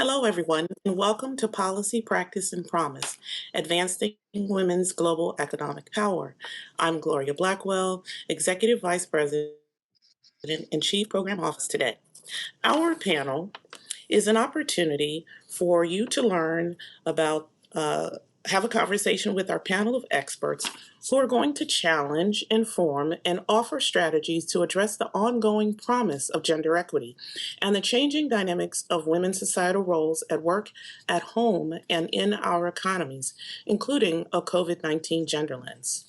Hello, everyone, and welcome to Policy, Practice, and Promise, Advancing Women's Global Economic Power. I'm Gloria Blackwell, Executive Vice President and Chief Program Officer today. Our panel is an opportunity for you to learn about, have a conversation with our panel of experts who are going to challenge, inform, and offer strategies to address the ongoing promise of gender equity and the changing dynamics of women's societal roles at work, at home, and in our economies, including a COVID-19 gender lens.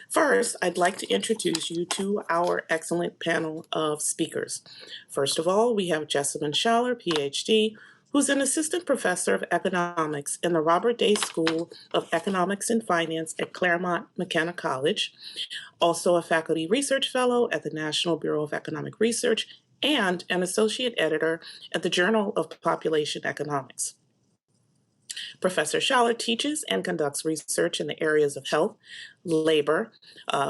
First, I'd like to introduce you to our excellent panel of speakers. First of all, we have Jessamine Schaller, PhD, who's an assistant professor of economics in the Robert Day School of Economics and Finance at Claremont McKenna College, also a faculty research fellow at the National Bureau of Economic Research, and an associate editor at the Journal of Population Economics. Professor Schaller teaches and conducts research in the areas of health, labor,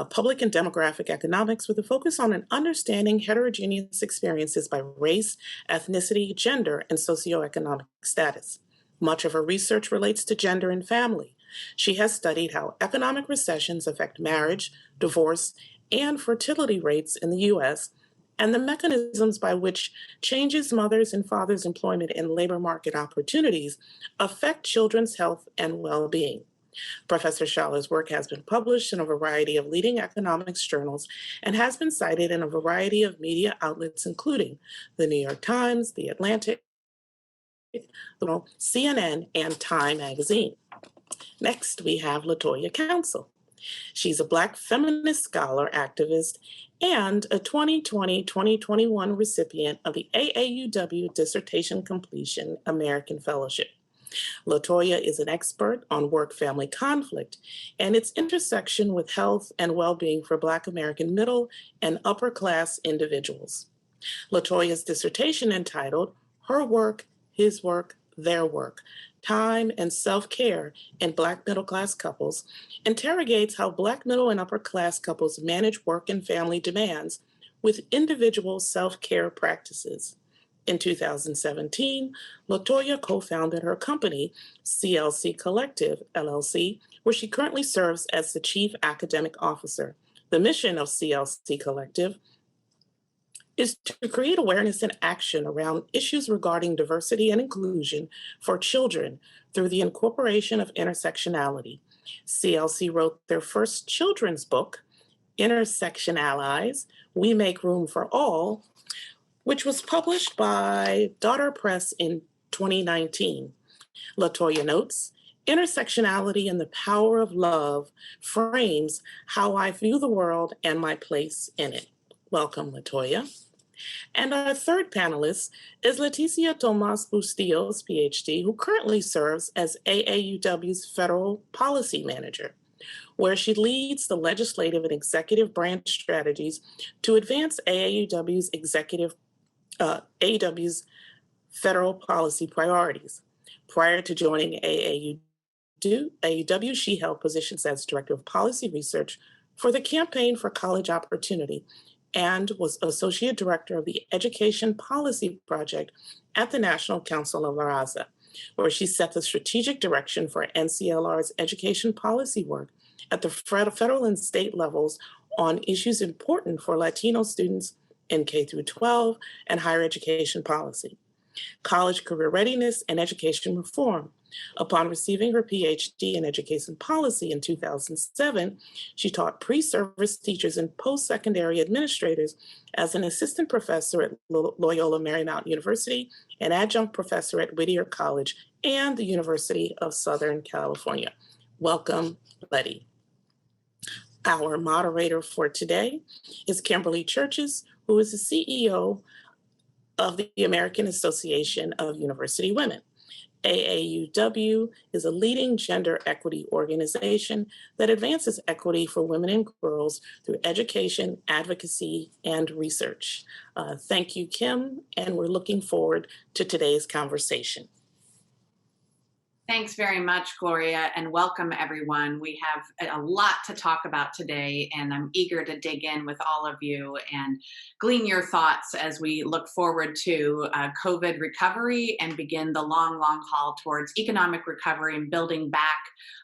public and demographic economics with a focus on understanding heterogeneous experiences by race, ethnicity, gender, and socioeconomic status. Much of her research relates to gender and family. She has studied how economic recessions affect marriage, divorce, and fertility rates in the U.S., and the mechanisms by which changes mothers' and fathers' employment and labor market opportunities affect children's health and well-being. Professor Schaller's work has been published in a variety of leading economics journals and has been cited in a variety of media outlets, including the New York Times, The Atlantic, CNN, and Time magazine. Next, we have Latoya Council. She's a Black feminist scholar, activist, and a 2020-2021 recipient of the AAUW Dissertation Completion American Fellowship. Latoya is an expert on work-family conflict and its intersection with health and well-being for Black American middle and upper-class individuals. Latoya's dissertation, entitled Her Work, His Work, Their Work, Time and Self-Care in Black Middle-Class Couples, interrogates how Black middle and upper-class couples manage work and family demands with individual self-care practices. In 2017, Latoya co-founded her company, CLC Collective, LLC, where she currently serves as the Chief Academic Officer. The mission of CLC Collective is to create awareness and action around issues regarding diversity and inclusion for children through the incorporation of intersectionality. CLC wrote their first children's book, Intersectionality, We Make Room for All, which was published by Daughter Press in 2019. Latoya notes, intersectionality and the power of love frames how I view the world and my place in it. Welcome, Latoya. And our third panelist is Leticia Tomas Bustillos, PhD, who currently serves as AAUW's Federal Policy Manager, where she leads the legislative and executive branch strategies to advance AAUW's federal policy priorities. Prior to joining AAUW, she held positions as Director of Policy Research for the Campaign for College Opportunity and was Associate Director of the Education Policy Project at the National Council of La Raza, where she set the strategic direction for NCLR's education policy work at the federal and state levels on issues important for Latino students in K-12 and higher education policy, college career readiness, and education reform. Upon receiving her PhD in education policy in 2007, she taught pre-service teachers and post-secondary administrators as an assistant professor at Loyola Marymount University, an adjunct professor at Whittier College, and the University of Southern California. Welcome, Letty. Our moderator for today is Kimberly Churches, who is the CEO of the American Association of University Women. AAUW is a leading gender equity organization that advances equity for women and girls through education, advocacy, and research. Thank you, Kim, and we're looking forward to today's conversation. Thanks very much, Gloria, and welcome everyone. We have a lot to talk about today, and I'm eager to dig in with all of you and glean your thoughts as we look forward to COVID recovery and begin the long, long haul towards economic recovery and building back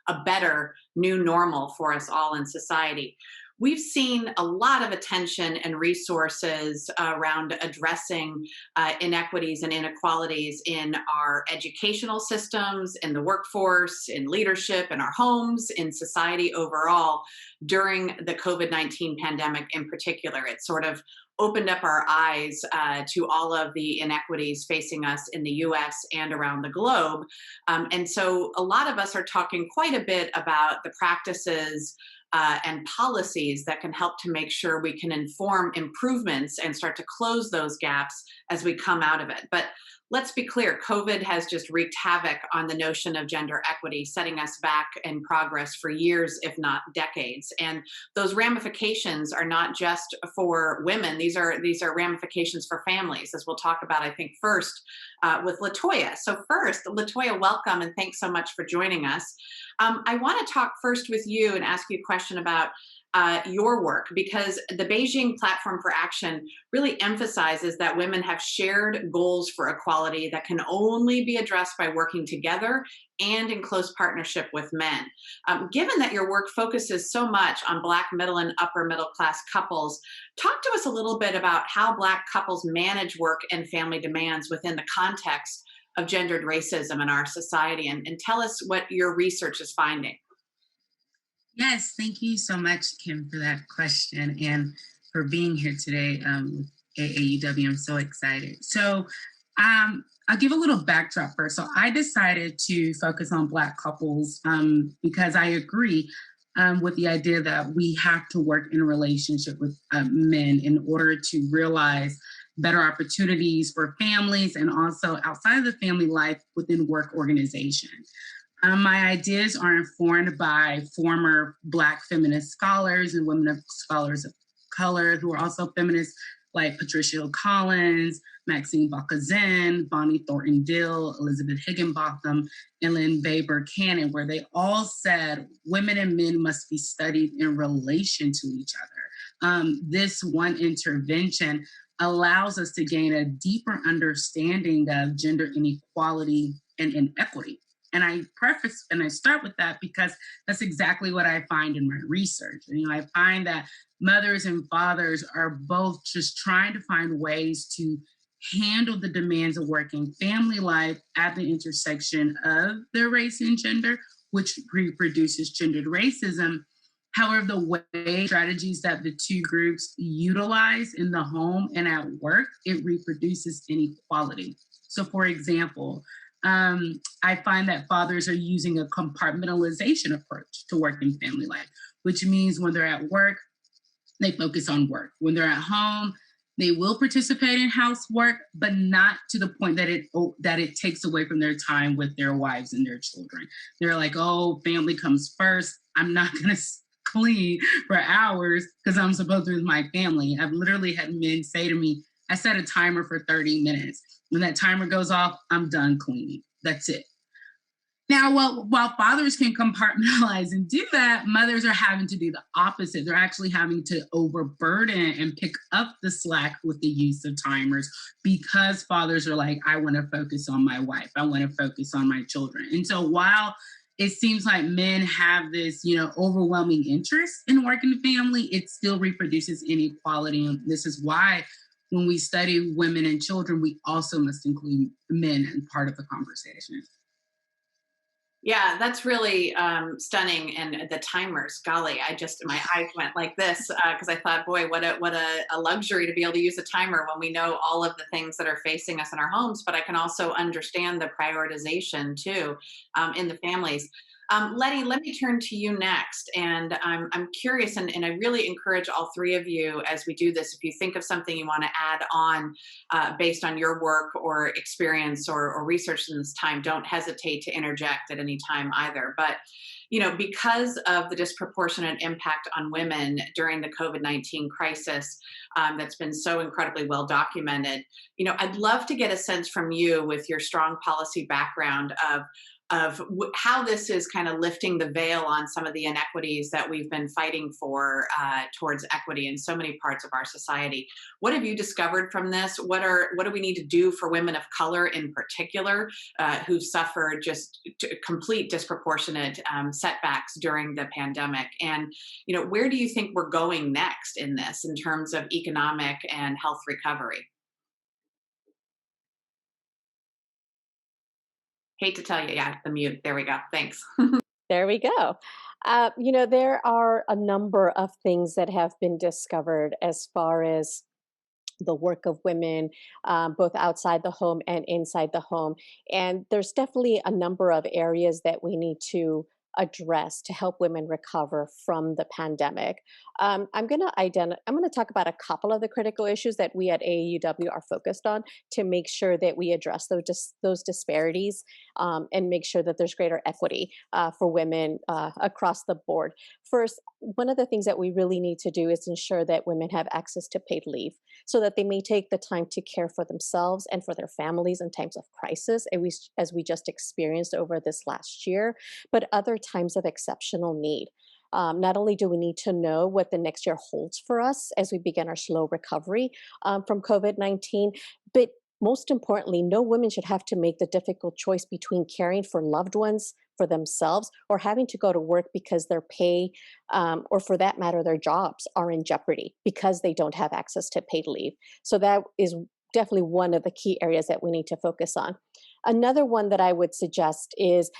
a better new normal for us all in society. We've seen a lot of attention and resources around addressing inequities and inequalities in our educational systems, in the workforce, in leadership, in our homes, in society overall during the COVID-19 pandemic in particular. It sort of opened up our eyes to all of the inequities facing us in the US and around the globe. And so a lot of us are talking quite a bit about the practices and policies that can help to make sure we can inform improvements and start to close those gaps as we come out of it. But let's be clear, COVID has just wreaked havoc on the notion of gender equity, setting us back in progress for years, if not decades. And those ramifications are not just for women, these are ramifications for families, as we'll talk about, I think, first with Latoya. So first, Latoya, welcome and thanks so much for joining us. I want to talk first with you and ask you a question about your work, because the Beijing Platform for Action really emphasizes that women have shared goals for equality that can only be addressed by working together and in close partnership with men. Given that your work focuses so much on Black middle and upper middle class couples, talk to us a little bit about how Black couples manage work and family demands within the context of gendered racism in our society, and tell us what your research is finding. Yes, thank you so much, Kim, for that question and for being here today with AAUW. I'm so excited. I'll give a little backdrop first. So I decided to focus on Black couples because I agree with the idea that we have to work in a relationship with men in order to realize better opportunities for families and also outside of the family life within work organization. My ideas are informed by former Black feminist scholars and women of scholars of color who are also feminists like Patricia Hill Collins, Maxine Balkazin, Bonnie Thornton Dill, Elizabeth Higginbotham, and Lynn Weber Cannon, where they all said women and men must be studied in relation to each other. This one intervention allows us to gain a deeper understanding of gender inequality and inequity. And I preface and I start with that because that's exactly what I find in my research. I find that mothers and fathers are both just trying to find ways to handle the demands of working family life at the intersection of their race and gender, which reproduces gendered racism. However, the way strategies that the two groups utilize in the home and at work, it reproduces inequality. So, for example, I find that fathers are using a compartmentalization approach to work and family life, which means when they're at work, they focus on work. When they're at home, they will participate in housework, but not to the point that it takes away from their time with their wives and their children. They're like, oh, family comes first. I'm not going to clean for hours because I'm supposed to be with my family. I've literally had men say to me, I set a timer for 30 minutes. When that timer goes off, I'm done cleaning. That's it. Now, while fathers can compartmentalize and do that, mothers are having to do the opposite. They're actually having to overburden and pick up the slack with the use of timers because fathers are like, I want to focus on my wife. I want to focus on my children. And so while it seems like men have this, overwhelming interest in working the family, it still reproduces inequality. And this is why when we study women and children, we also must include men in part of the conversation. Yeah, that's really stunning. And the timers, golly, my eyes went like this because I thought, boy, what a luxury to be able to use a timer when we know all of the things that are facing us in our homes. But I can also understand the prioritization too in the families. Letty, let me turn to you next. And I'm curious, and I really encourage all three of you as we do this, if you think of something you want to add on based on your work or experience or research in this time, don't hesitate to interject at any time either. But because of the disproportionate impact on women during the COVID-19 crisis that's been so incredibly well documented, I'd love to get a sense from you with your strong policy background of how this is kind of lifting the veil on some of the inequities that we've been fighting for towards equity in so many parts of our society. What have you discovered from this? What do we need to do for women of color in particular who've suffered just complete disproportionate setbacks during the pandemic? And where do you think we're going next in this in terms of economic and health recovery? Hate to tell you, yeah, the mute. There we go. Thanks. There we go. There are a number of things that have been discovered as far as the work of women, both outside the home and inside the home. And there's definitely a number of areas that we need to address to help women recover from the pandemic. I'm going to talk about a couple of the critical issues that we at AAUW are focused on to make sure that we address those disparities and make sure that there's greater equity for women across the board. First, one of the things that we really need to do is ensure that women have access to paid leave so that they may take the time to care for themselves and for their families in times of crisis, as we just experienced over this last year, but other times of exceptional need. Not only do we need to know what the next year holds for us as we begin our slow recovery from COVID-19, but most importantly, no woman should have to make the difficult choice between caring for loved ones, for themselves, or having to go to work because their pay, or for that matter, their jobs are in jeopardy because they don't have access to paid leave. So that is definitely one of the key areas that we need to focus on. Another one that I would suggest is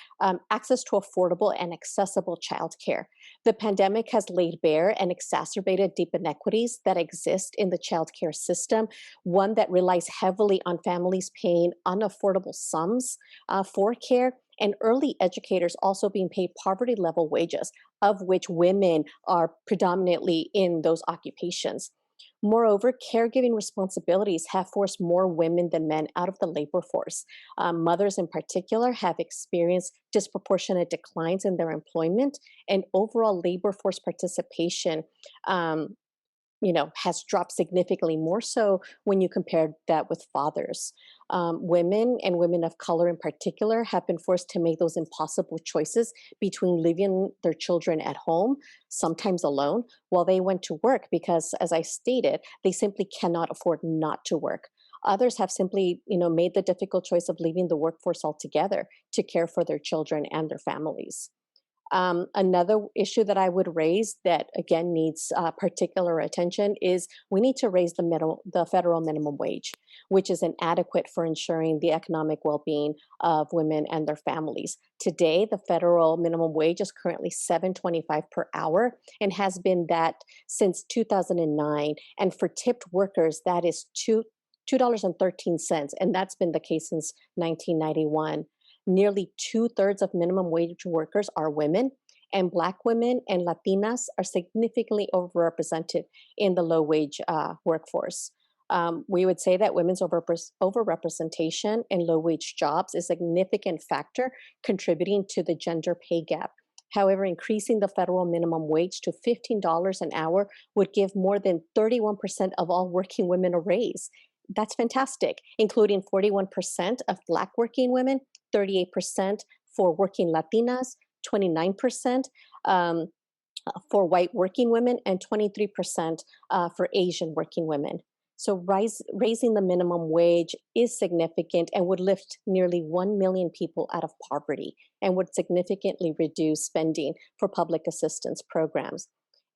access to affordable and accessible childcare. The pandemic has laid bare and exacerbated deep inequities that exist in the childcare system, one that relies heavily on families paying unaffordable sums for care, and early educators also being paid poverty level wages, of which women are predominantly in those occupations. Moreover, caregiving responsibilities have forced more women than men out of the labor force. Mothers in particular have experienced disproportionate declines in their employment, and overall labor force participation has dropped significantly, more so when you compare that with fathers. Women and women of color in particular have been forced to make those impossible choices between leaving their children at home, sometimes alone, while they went to work because, as I stated, they simply cannot afford not to work. Others have simply, made the difficult choice of leaving the workforce altogether to care for their children and their families. Another issue that I would raise that again needs particular attention is we need to raise the federal minimum wage, which is inadequate for ensuring the economic well-being of women and their families. Today, the federal minimum wage is currently $7.25 per hour and has been that since 2009. And for tipped workers, that is $2.13, and that's been the case since 1991. Nearly 2/3 of minimum wage workers are women, and Black women and Latinas are significantly overrepresented in the low wage workforce. We would say that women's overrepresentation in low wage jobs is a significant factor contributing to the gender pay gap. However, increasing the federal minimum wage to $15 an hour would give more than 31% of all working women a raise. That's fantastic, including 41% of Black working women, 38% for working Latinas, 29% for white working women, and 23% for Asian working women. So raising the minimum wage is significant and would lift nearly 1 million people out of poverty and would significantly reduce spending for public assistance programs.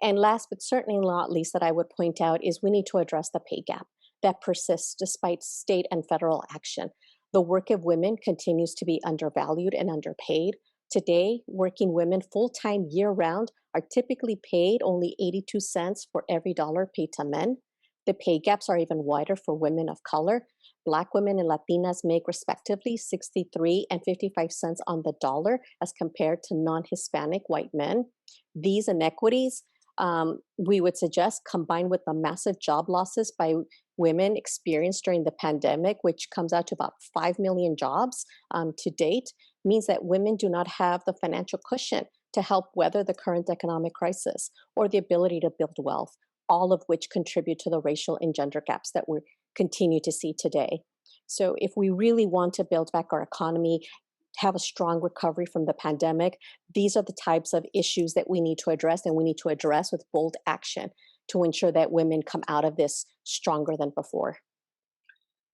And last but certainly not least that I would point out is we need to address the pay gap that persists despite state and federal action. The work of women continues to be undervalued and underpaid. Today, working women full-time year-round are typically paid only 82 cents for every dollar paid to men. The pay gaps are even wider for women of color. Black women and Latinas make respectively 63 and 55 cents on the dollar as compared to non-Hispanic white men. These inequities, we would suggest, combined with the massive job losses by women experienced during the pandemic, which comes out to about 5 million jobs to date, means that women do not have the financial cushion to help weather the current economic crisis or the ability to build wealth, all of which contribute to the racial and gender gaps that we continue to see today. So if we really want to build back our economy, have a strong recovery from the pandemic, these are the types of issues that we need to address, and we need to address with bold action to ensure that women come out of this stronger than before.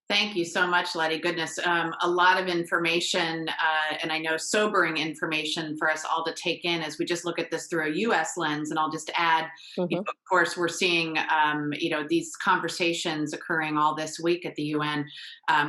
Thank you so much, Letty. Goodness, a lot of information, and I know sobering information for us all to take in as we just look at this through a U.S. lens. And I'll just add, Hmm. of course, we're seeing, these conversations occurring all this week at the UN,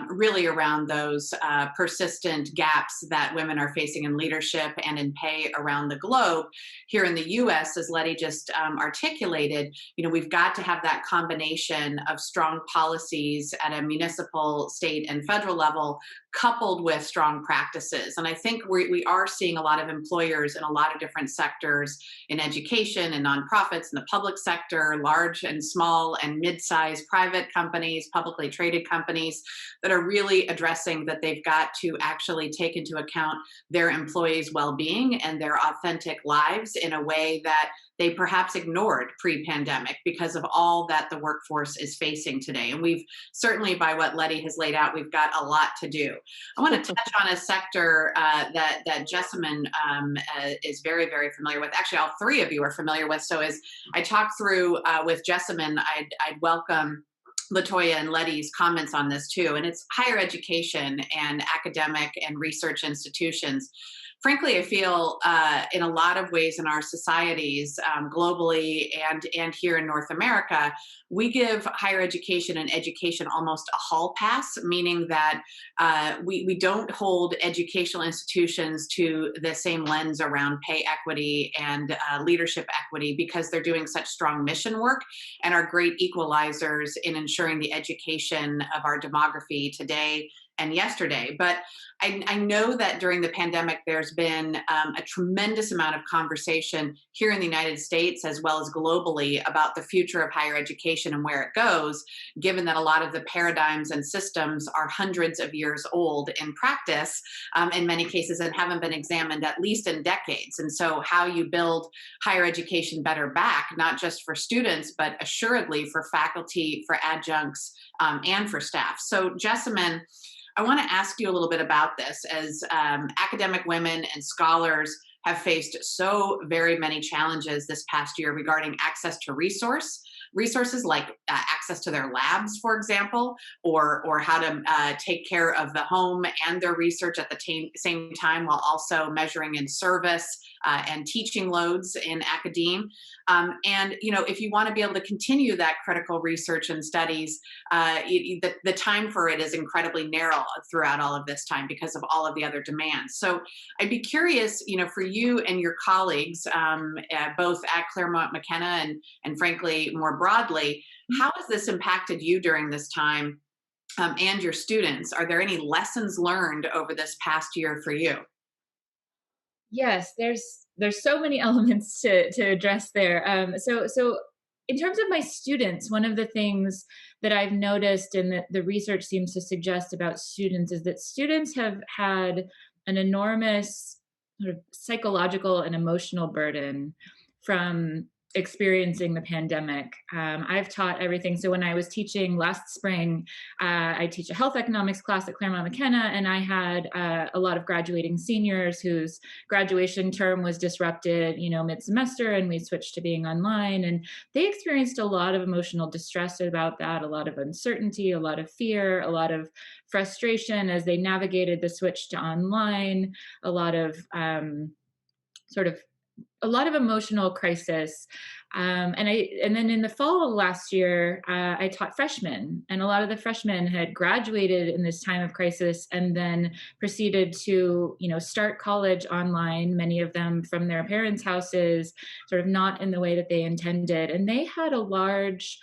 really around those persistent gaps that women are facing in leadership and in pay around the globe. Here in the U.S., as Letty just articulated, we've got to have that combination of strong policies at a municipal, state, and federal level, coupled with strong practices. And I think we are seeing a lot of employers in a lot of different sectors, in education and nonprofits, in the public sector, large and small and mid-sized private companies, publicly traded companies, that are really addressing that they've got to actually take into account their employees' well-being and their authentic lives in a way that they perhaps ignored pre-pandemic because of all that the workforce is facing today. And we've certainly, by what Letty has laid out, we've got a lot to do. I want to touch on a sector that Jessamine is very, very familiar with. Actually, all three of you are familiar with. So as I talk through with Jessamine, I'd welcome Latoya and Letty's comments on this too. And it's higher education and academic and research institutions. Frankly, I feel in a lot of ways in our societies, globally and here in North America, we give higher education and education almost a hall pass, meaning that we don't hold educational institutions to the same lens around pay equity and leadership equity, because they're doing such strong mission work and are great equalizers in ensuring the education of our demography today and yesterday. But I know that during the pandemic, there's been a tremendous amount of conversation here in the United States as well as globally about the future of higher education and where it goes, given that a lot of the paradigms and systems are hundreds of years old in practice, in many cases, and haven't been examined at least in decades. And so how you build higher education better back, not just for students, but assuredly for faculty, for adjuncts, and for staff. So Jessamine, I want to ask you a little bit about this, as academic women and scholars have faced so very many challenges this past year regarding access to resources like access to their labs, for example, or how to take care of the home and their research at the same time, while also measuring in service and teaching loads in academe. And if you want to be able to continue that critical research and studies, the time for it is incredibly narrow throughout all of this time because of all of the other demands. So I'd be curious, for you and your colleagues, both at Claremont McKenna and frankly more broadly, how has this impacted you during this time, and your students? Are there any lessons learned over this past year for you? Yes, there's so many elements to address there. So in terms of my students, one of the things that I've noticed and that the research seems to suggest about students is that students have had an enormous sort of psychological and emotional burden from experiencing the pandemic. I've taught everything. So when I was teaching last spring, I teach a health economics class at Claremont McKenna, and I had a lot of graduating seniors whose graduation term was disrupted, mid-semester, and we switched to being online. And they experienced a lot of emotional distress about that, a lot of uncertainty, a lot of fear, a lot of frustration as they navigated the switch to online, a lot of a lot of emotional crisis. And then in the fall of last year, I taught freshmen, and a lot of the freshmen had graduated in this time of crisis and then proceeded to, start college online, many of them from their parents' houses, sort of not in the way that they intended. And they had a large,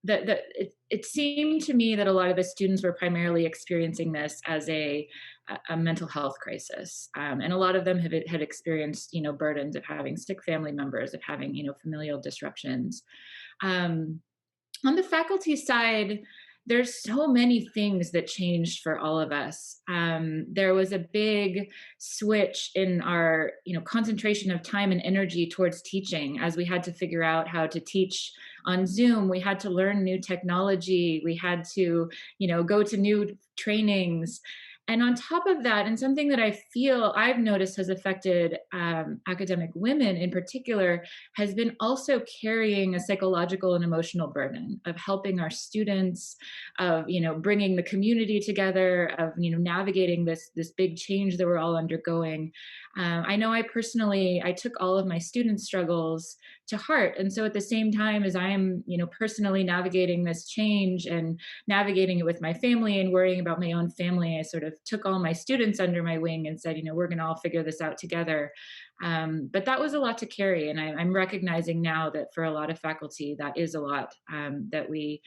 it seemed to me that a lot of the students were primarily experiencing this as a mental health crisis. And a lot of them had experienced, burdens of having sick family members, of having, familial disruptions. On the faculty side, there's so many things that changed for all of us. There was a big switch in our, concentration of time and energy towards teaching, as we had to figure out how to teach on Zoom. We had to learn new technology. We had to, go to new trainings. And on top of that, and something that I feel I've noticed has affected academic women in particular, has been also carrying a psychological and emotional burden of helping our students, of bringing the community together, of navigating this big change that we're all undergoing. I know I took all of my student struggles to heart, and so at the same time as I am personally navigating this change and navigating it with my family and worrying about my own family, I sort of took all my students under my wing and said, we're going to all figure this out together. But that was a lot to carry, and I'm recognizing now that for a lot of faculty, that is a lot that we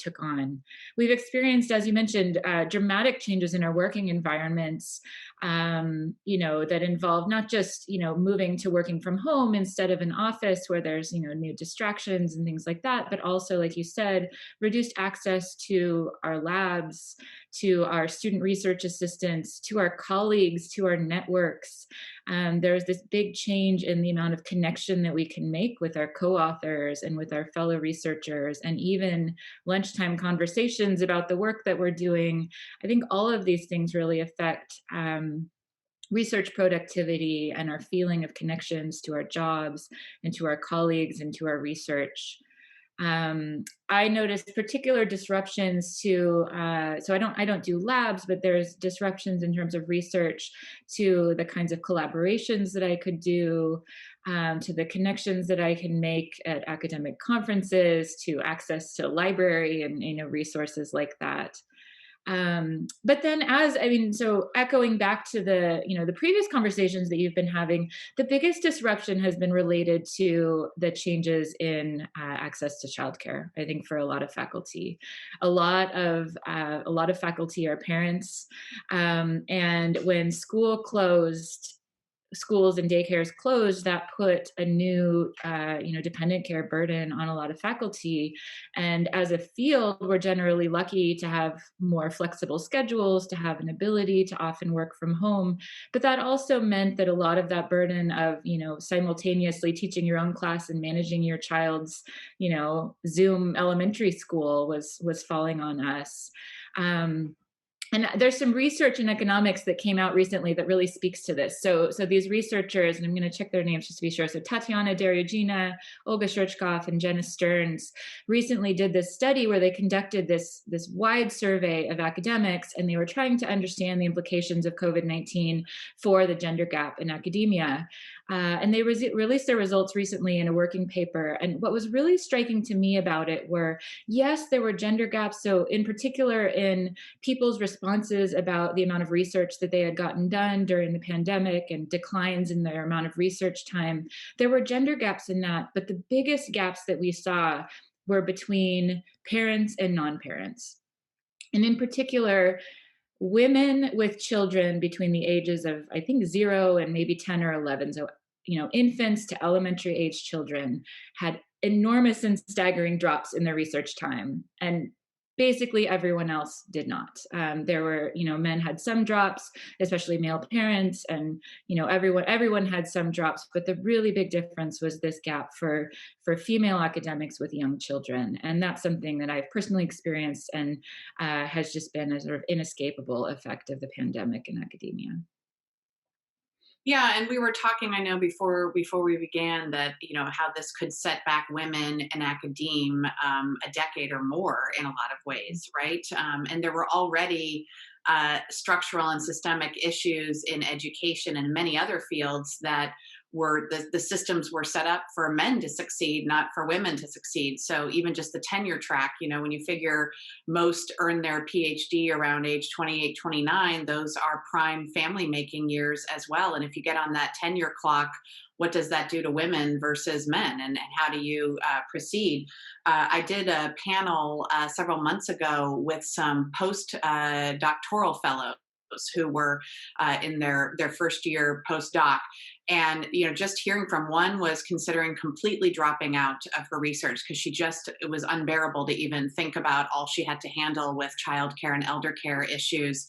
took on. We've experienced, as you mentioned, dramatic changes in our working environments, that involve not just moving to working from home instead of an office where there's new distractions and things like that, but also, like you said, reduced access to our labs, to our student research assistants, to our colleagues, to our networks. There's this big change in the amount of connection that we can make with our co-authors and with our fellow researchers, and even lunchtime conversations about the work that we're doing. I think all of these things really affect research productivity and our feeling of connections to our jobs and to our colleagues and to our research. I noticed particular disruptions to, so I don't do labs, but there's disruptions in terms of research to the kinds of collaborations that I could do, to the connections that I can make at academic conferences, to access to library and resources like that. But then so echoing back to the previous conversations that you've been having, the biggest disruption has been related to the changes in access to childcare. I think for a lot of faculty, a lot of faculty are parents, and when schools and daycares closed, that put a new, dependent care burden on a lot of faculty. And as a field, we're generally lucky to have more flexible schedules, to have an ability to often work from home. But that also meant that a lot of that burden of, simultaneously teaching your own class and managing your child's, Zoom elementary school was falling on us. And there's some research in economics that came out recently that really speaks to this. So these researchers, and I'm going to check their names just to be sure. So Tatiana Deryugina, Olga Shurchkov, and Jenna Stearns recently did this study where they conducted this wide survey of academics, and they were trying to understand the implications of COVID-19 for the gender gap in academia. And they released their results recently in a working paper. And what was really striking to me about it were, yes, there were gender gaps. So in particular in people's responses about the amount of research that they had gotten done during the pandemic and declines in their amount of research time, there were gender gaps in that. But the biggest gaps that we saw were between parents and non-parents. And in particular, women with children between the ages of, I think, 0 and maybe 10 or 11. So, infants to elementary age children had enormous and staggering drops in their research time. And basically everyone else did not. There were, men had some drops, especially male parents, and, everyone had some drops, but the really big difference was this gap for female academics with young children. And that's something that I've personally experienced and has just been a sort of inescapable effect of the pandemic in academia. Yeah, and we were talking, I know before we began, that how this could set back women in academia a decade or more in a lot of ways, right? And there were already structural and systemic issues in education and many other fields that were the systems were set up for men to succeed, not for women to succeed. So even just the tenure track, when you figure most earn their PhD around age 28, 29, those are prime family making years as well. And if you get on that tenure clock, what does that do to women versus men, and how do you proceed? I did a panel several months ago with some post-doctoral fellows who were in their first year postdoc. And just hearing from one was considering completely dropping out of her research because it was unbearable to even think about all she had to handle with childcare and elder care issues.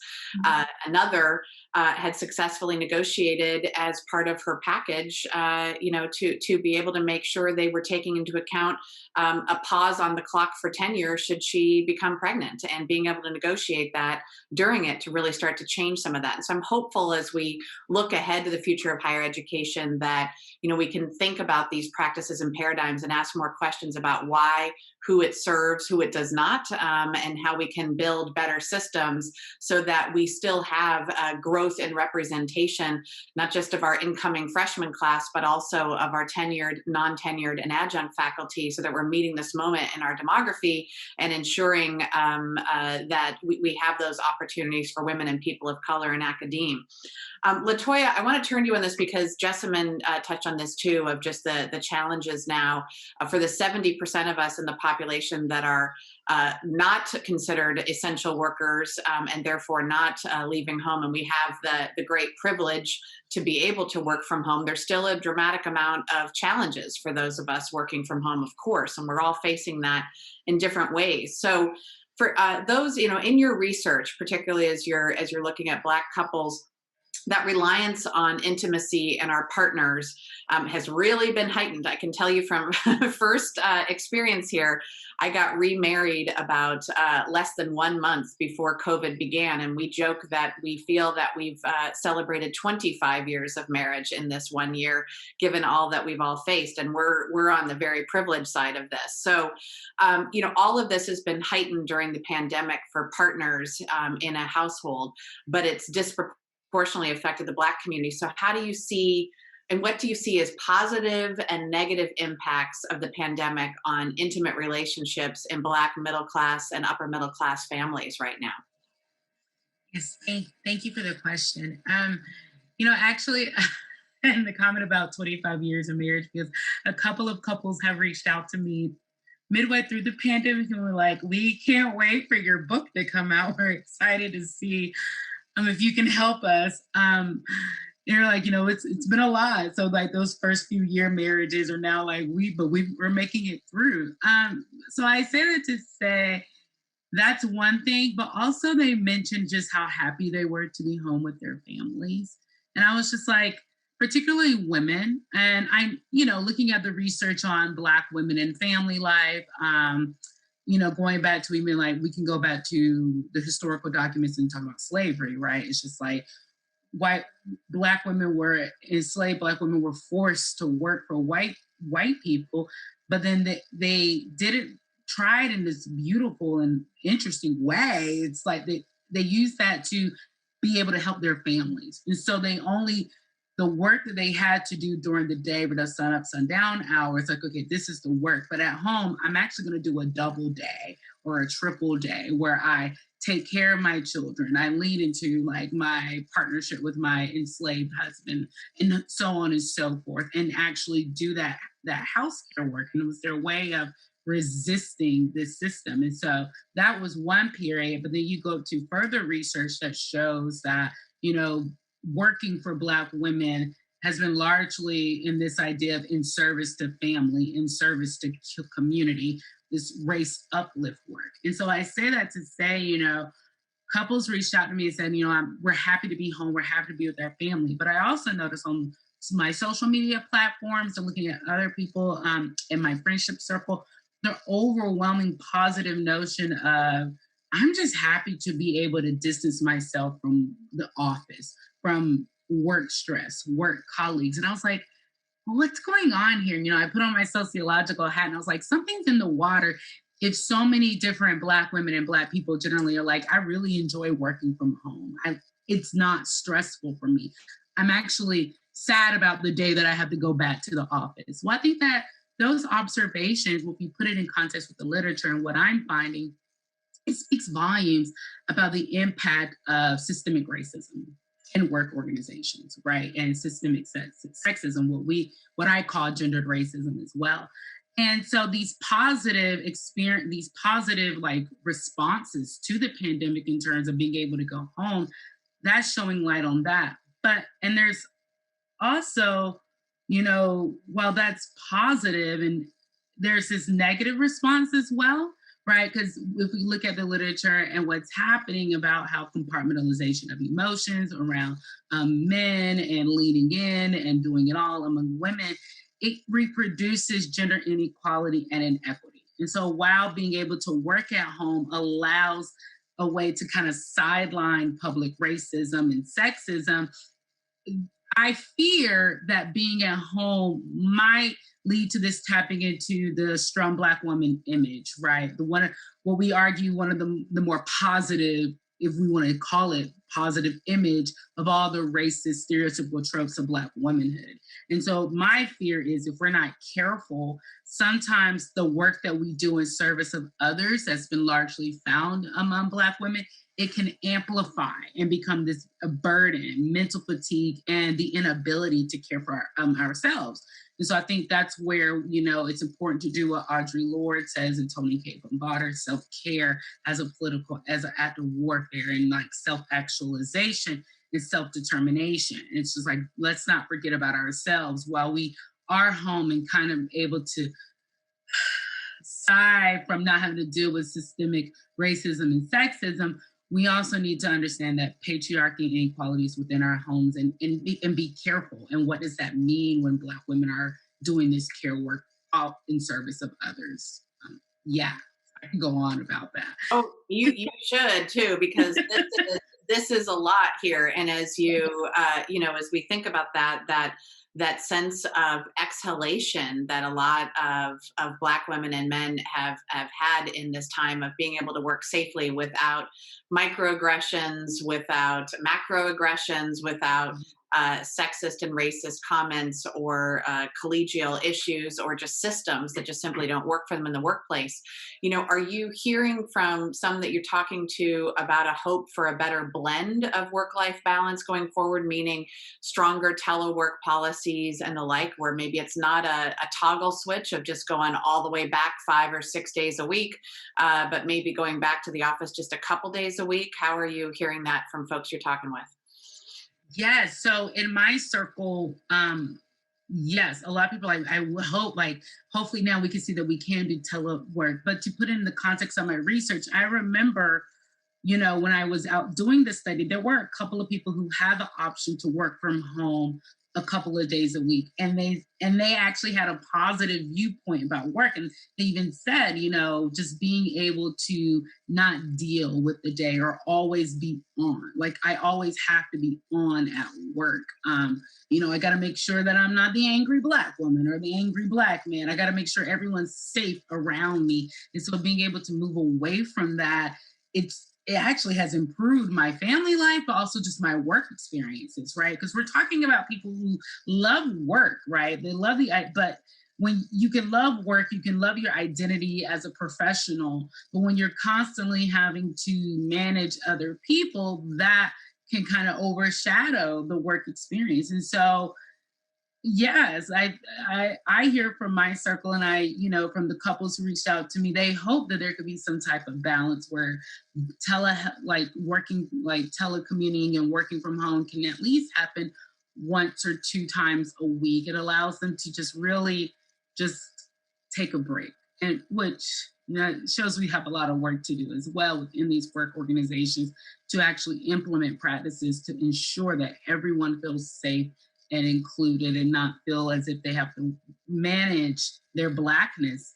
Another had successfully negotiated as part of her package, to be able to make sure they were taking into account a pause on the clock for tenure should she become pregnant, and being able to negotiate that during it to really start to change some of that. And so I'm hopeful as we look ahead to the future of higher education that we can think about these practices and paradigms and ask more questions about why, who it serves, who it does not, and how we can build better systems so that we still have growth and representation, not just of our incoming freshman class, but also of our tenured, non-tenured, and adjunct faculty, so that we're meeting this moment in our demography and ensuring that we have those opportunities for women and people of color in academia. Latoya, I want to turn to you on this because Jessamine touched on this too, of just the challenges now for the 70% of us in the population that are not considered essential workers and therefore not leaving home. And we have the great privilege to be able to work from home. There's still a dramatic amount of challenges for those of us working from home, of course, and we're all facing that in different ways. So for those, in your research, particularly as you're looking at Black couples, that reliance on intimacy and our partners has really been heightened. I can tell you from first experience here, I got remarried about less than 1 month before COVID began. And we joke that we feel that we've celebrated 25 years of marriage in this 1 year, given all that we've all faced. And we're on the very privileged side of this. So, all of this has been heightened during the pandemic for partners in a household, but it's disproportionately affected the Black community. So how do you see, and what do you see as positive and negative impacts of the pandemic on intimate relationships in Black middle class and upper middle class families right now? Yes, thank you for the question. Actually, in the comment about 25 years of marriage, because a couple of couples have reached out to me midway through the pandemic and were like, we can't wait for your book to come out. We're excited to see if you can help us. You're like, it's been a lot. So like those first few year marriages are now like we're making it through. So I say that to say that's one thing, but also they mentioned just how happy they were to be home with their families. And I was just like, particularly women. And I'm, looking at the research on Black women and family life, going back to even like, we can go back to the historical documents and talk about slavery, right? It's just like Black women were enslaved, Black women were forced to work for white people, but then they didn't try it in this beautiful and interesting way. It's like they used that to be able to help their families. And so the work that they had to do during the day with the sun up, sundown hours, like, okay, this is the work. But at home, I'm actually going to do a double day or a triple day where I take care of my children. I lean into like my partnership with my enslaved husband and so on and so forth, and actually do that house care work. And it was their way of resisting this system. And so that was one period. But then you go to further research that shows that, working for Black women has been largely in this idea of in service to family, in service to community, this race uplift work. And so I say that to say, couples reached out to me and said, we're happy to be home, we're happy to be with our family. But I also noticed on my social media platforms and looking at other people in my friendship circle, the overwhelming positive notion of, I'm just happy to be able to distance myself from the office, from work stress, work colleagues. And I was like, well, what's going on here? I put on my sociological hat and I was like, something's in the water. If so many different Black women and Black people generally are like, I really enjoy working from home. It's not stressful for me. I'm actually sad about the day that I have to go back to the office. Well, I think that those observations, if you put it in context with the literature and what I'm finding, it speaks volumes about the impact of systemic racism in work organizations, right? And systemic sexism, what I call gendered racism as well. And so these positive like responses to the pandemic in terms of being able to go home, that's showing light on that. And there's also, while that's positive and there's this negative response as well, right? Because if we look at the literature and what's happening about how compartmentalization of emotions around men and leaning in and doing it all among women, it reproduces gender inequality and inequity. And so while being able to work at home allows a way to kind of sideline public racism and sexism, I fear that being at home might lead to this tapping into the strong Black woman image, right? The one, what we argue, one of the more positive, if we want to call it positive image of all the racist stereotypical tropes of Black womanhood. And so my fear is if we're not careful, sometimes the work that we do in service of others that's been largely found among Black women, it can amplify and become this a burden, mental fatigue, and the inability to care for ourselves. And so I think that's where, it's important to do what Audre Lorde says and Toni Cade Bambaater, self-care as an act of warfare and like self-actualization and self-determination. And it's just like, let's not forget about ourselves while we are home and kind of able to sigh from not having to deal with systemic racism and sexism. We also need to understand that patriarchy and inequalities within our homes and be careful. And what does that mean when Black women are doing this care work out in service of others? Yeah, I can go on about that. Oh, you should too, because this is a lot here. And as as we think about that sense of exhalation that a lot of Black women and men have had in this time of being able to work safely without microaggressions, without macroaggressions, without sexist and racist comments or collegial issues or just systems that just simply don't work for them in the workplace. Are you hearing from some that you're talking to about a hope for a better blend of work-life balance going forward, meaning stronger telework policies and the like, where maybe it's not a toggle switch of just going all the way back 5 or 6 days a week, but maybe going back to the office just a couple days a week? How are you hearing that from folks you're talking with? Yes. So in my circle, yes, a lot of people, I hope, hopefully now we can see that we can do telework. But to put in the context of my research, I remember, when I was out doing the study, there were a couple of people who had the option to work from home a couple of days a week. And they actually had a positive viewpoint about work. And they even said, just being able to not deal with the day or always be on. Like I always have to be on at work. I got to make sure that I'm not the angry Black woman or the angry Black man. I got to make sure everyone's safe around me. And so being able to move away from that, it actually has improved my family life, but also just my work experiences, right? Because we're talking about people who love work, right? They love but when you can love work, you can love your identity as a professional, but when you're constantly having to manage other people, that can kind of overshadow the work experience. And so yes, I hear from my circle and from the couples who reached out to me, they hope that there could be some type of balance where telecommuting and working from home can at least happen once or 2 times a week. It allows them to just really just take a break, and which shows we have a lot of work to do as well within these work organizations to actually implement practices to ensure that everyone feels safe and included and not feel as if they have to manage their Blackness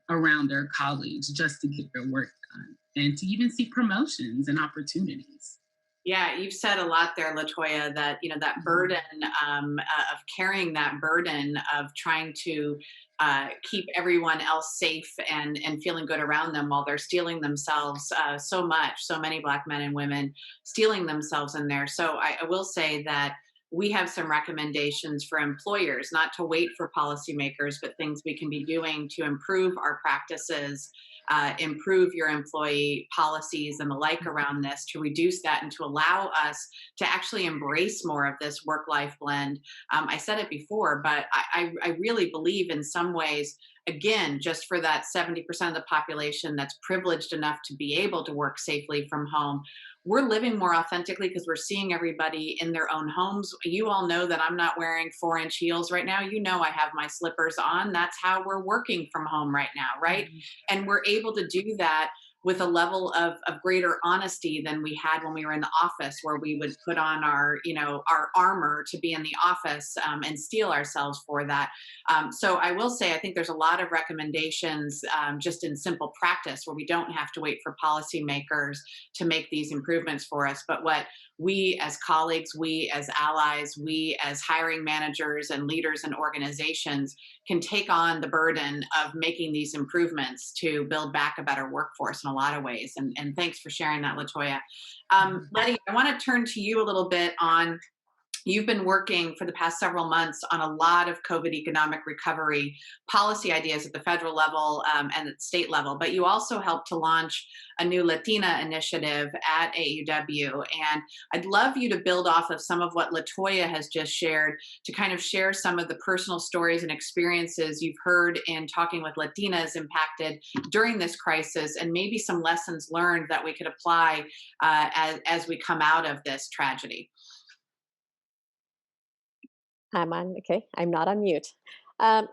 around their colleagues just to get their work done and to even see promotions and opportunities. Yeah, you've said a lot there, LaToya, that, that burden of carrying that burden of trying to keep everyone else safe and feeling good around them while they're stealing themselves so many Black men and women stealing themselves in there. So I will say that we have some recommendations for employers, not to wait for policymakers, but things we can be doing to improve our practices, improve your employee policies and the like around this, to reduce that and to allow us to actually embrace more of this work-life blend. I said it before, but I really believe in some ways, again, just for that 70% of the population that's privileged enough to be able to work safely from home, we're living more authentically because we're seeing everybody in their own homes. You all know that I'm not wearing 4-inch heels right now. You know, I have my slippers on. That's how we're working from home right now, right? And we're able to do that with a level of greater honesty than we had when we were in the office, where we would put on our, you know, our armor to be in the office, and steel ourselves for that. So I will say, I think there's a lot of recommendations, just in simple practice, where we don't have to wait for policymakers to make these improvements for us. But what we as colleagues, we as allies, we as hiring managers and leaders and organizations can take on the burden of making these improvements to build back a better workforce in a lot of ways. And thanks for sharing that, Latoya. Letty, I want to turn to you a little bit on, you've been working for the past several months on a lot of COVID economic recovery policy ideas at the federal level, and at the state level, but you also helped to launch a new Latina initiative at AAUW. And I'd love you to build off of some of what Latoya has just shared, to kind of share some of the personal stories and experiences you've heard in talking with Latinas impacted during this crisis, and maybe some lessons learned that we could apply as we come out of this tragedy. I'm on, okay, I'm not on mute. Um,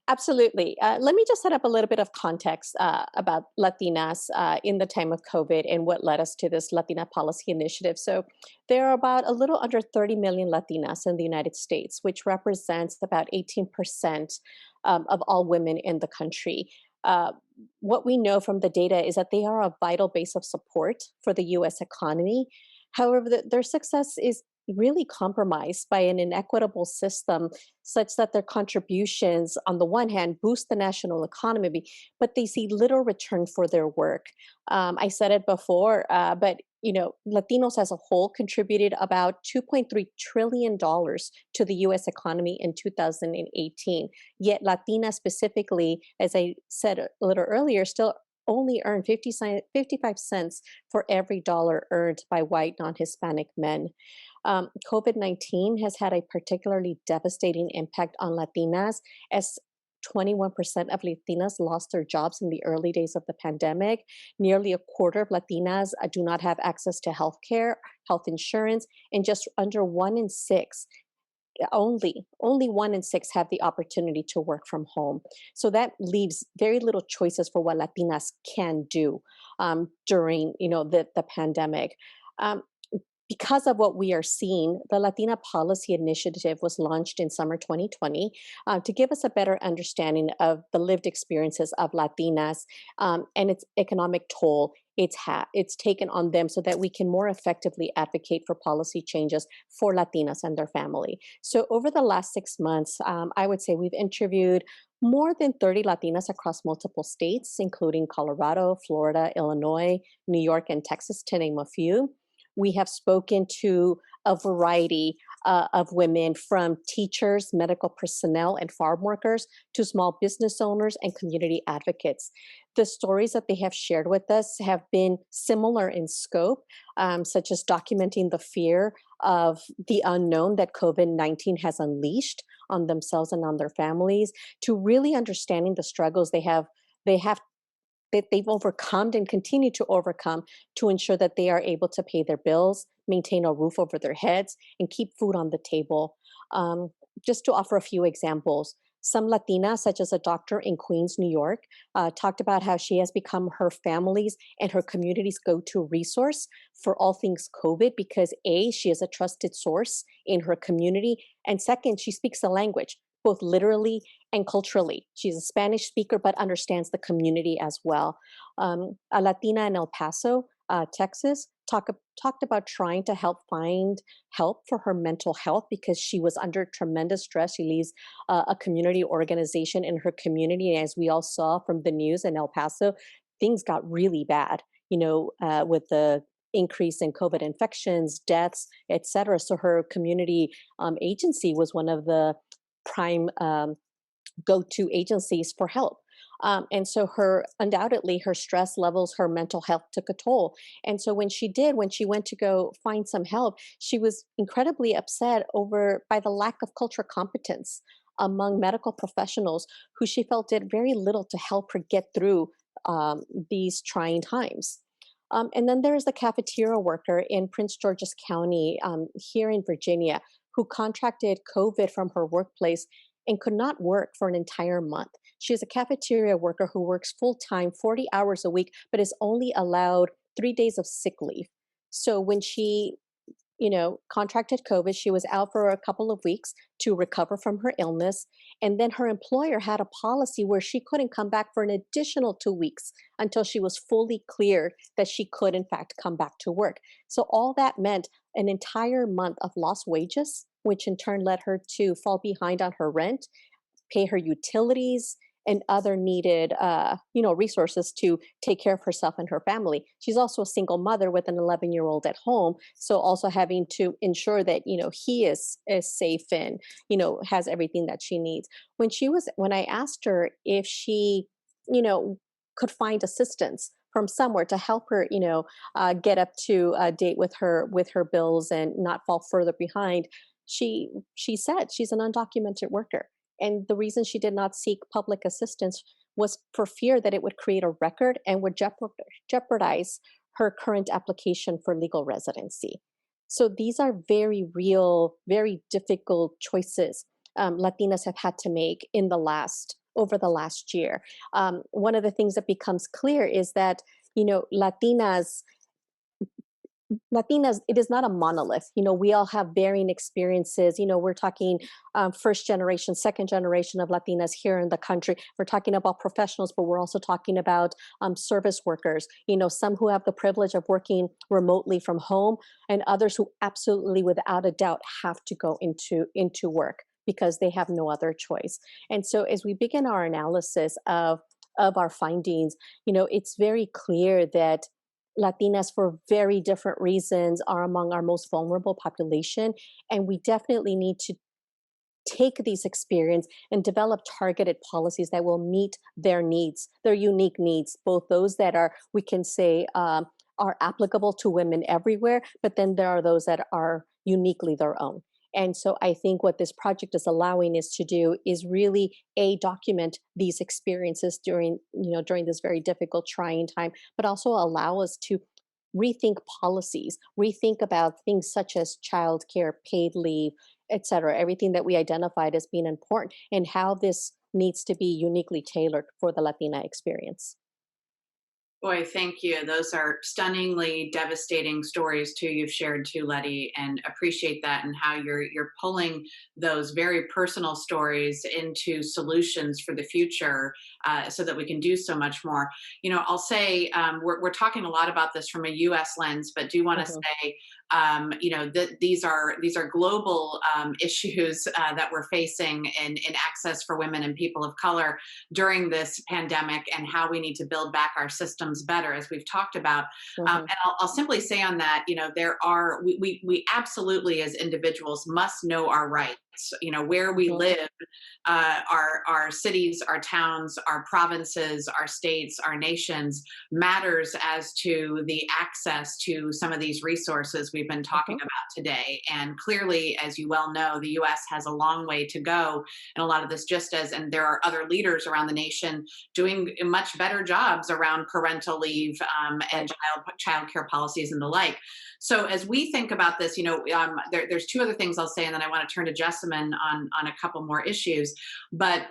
Absolutely. Let me just set up a little bit of context about Latinas in the time of COVID and what led us to this Latina policy initiative. So there are about a little under 30 million Latinas in the United States, which represents about 18% of all women in the country. Uh, what we know from the data is that they are a vital base of support for the US economy. However, their success is really compromised by an inequitable system such that their contributions on the one hand boost the national economy, but they see little return for their work. I said it before, but you know, Latinos as a whole contributed about $2.3 trillion to the US economy in 2018. Yet Latinas specifically, as I said a little earlier, still only earn 55 cents for every dollar earned by white non-Hispanic men. COVID-19 has had a particularly devastating impact on Latinas, as 21% of Latinas lost their jobs in the early days of the pandemic. Nearly a quarter of Latinas do not have access to health care, health insurance, and just under 1 in 6, only 1 in 6 have the opportunity to work from home. So that leaves very little choices for what Latinas can do during, you know, the pandemic. Um, because of what we are seeing, the Latina Policy Initiative was launched in summer 2020 to give us a better understanding of the lived experiences of Latinas and its economic toll it's taken on them, so that we can more effectively advocate for policy changes for Latinas and their family. So over the last 6 months, I would say we've interviewed more than 30 Latinas across multiple states, including Colorado, Florida, Illinois, New York, and Texas, to name a few. We have spoken to a variety of women, from teachers, medical personnel, and farm workers to small business owners and community advocates. The stories that they have shared with us have been similar in scope, such as documenting the fear of the unknown that COVID-19 has unleashed on themselves and on their families, to really understanding the struggles they have that they've overcome and continue to overcome to ensure that they are able to pay their bills, maintain a roof over their heads, and keep food on the table. Just to offer a few examples, some Latinas, such as a doctor in Queens, New York, talked about how she has become her family's and her community's go-to resource for all things COVID, because A, she is a trusted source in her community, and second, she speaks the language, both literally and culturally. She's a Spanish speaker, but understands the community as well. A Latina in El Paso, Texas, talked about trying to find help for her mental health because she was under tremendous stress. She leads a community organization in her community. And as we all saw from the news in El Paso, things got really bad, with the increase in COVID infections, deaths, et cetera. So her community agency was one of the prime go-to agencies for help. And so undoubtedly her stress levels, her mental health took a toll. And so when she went to go find some help, she was incredibly upset by the lack of cultural competence among medical professionals who she felt did very little to help her get through these trying times. And then there's the cafeteria worker in Prince George's County here in Virginia who contracted COVID from her workplace and could not work for an entire month. She is a cafeteria worker who works full time, 40 hours a week, but is only allowed 3 days of sick leave. So when she contracted COVID. She was out for a couple of weeks to recover from her illness. And then her employer had a policy where she couldn't come back for an additional 2 weeks until she was fully cleared that she could, in fact, come back to work. So all that meant an entire month of lost wages, which in turn led her to fall behind on her rent, pay her utilities and other needed resources to take care of herself and her family. She's also a single mother with an 11-year-old at home, so also having to ensure that he is safe and has everything that she needs. When I asked her if she could find assistance from somewhere to help her get up to date with her bills and not fall further behind, she said she's an undocumented worker. And the reason she did not seek public assistance was for fear that it would create a record and would jeopardize her current application for legal residency. So these are very real, very difficult choices Latinas have had to make over the last year. One of the things that becomes clear is that Latinas, it is not a monolith. We all have varying experiences. We're talking first generation, second generation of Latinas here in the country. We're talking about professionals, but we're also talking about service workers. Some who have the privilege of working remotely from home, and others who absolutely, without a doubt, have to go into work because they have no other choice. And so, as we begin our analysis of our findings, it's very clear that Latinas, for very different reasons, are among our most vulnerable population. And we definitely need to take these experience and develop targeted policies that will meet their needs, their unique needs, both those that we can say, are applicable to women everywhere, but then there are those that are uniquely their own. And so I think what this project is allowing us to do is really document these experiences during this very difficult, trying time, but also allow us to rethink policies, rethink about things such as childcare, paid leave, et cetera, everything that we identified as being important, and how this needs to be uniquely tailored for the Latina experience. Boy, thank you. Those are stunningly devastating stories too you've shared too, Letty, and appreciate that and how you're pulling those very personal stories into solutions for the future, so that we can do so much more. I'll say we're talking a lot about this from a U.S. lens, but do want to say that these are global issues that we're facing in access for women and people of color during this pandemic, and how we need to build back our systems better, as we've talked about. And I'll simply say on that, we absolutely as individuals must know our rights. Where we live, our cities, our towns, our provinces, our states, our nations matters as to the access to some of these resources we've been talking about today. And clearly, as you well know, the U.S. has a long way to go in a lot of this, and there are other leaders around the nation doing much better jobs around parental leave and child care policies and the like. So as we think about this, there's two other things I'll say, and then I want to turn to Jessamine on a couple more issues. But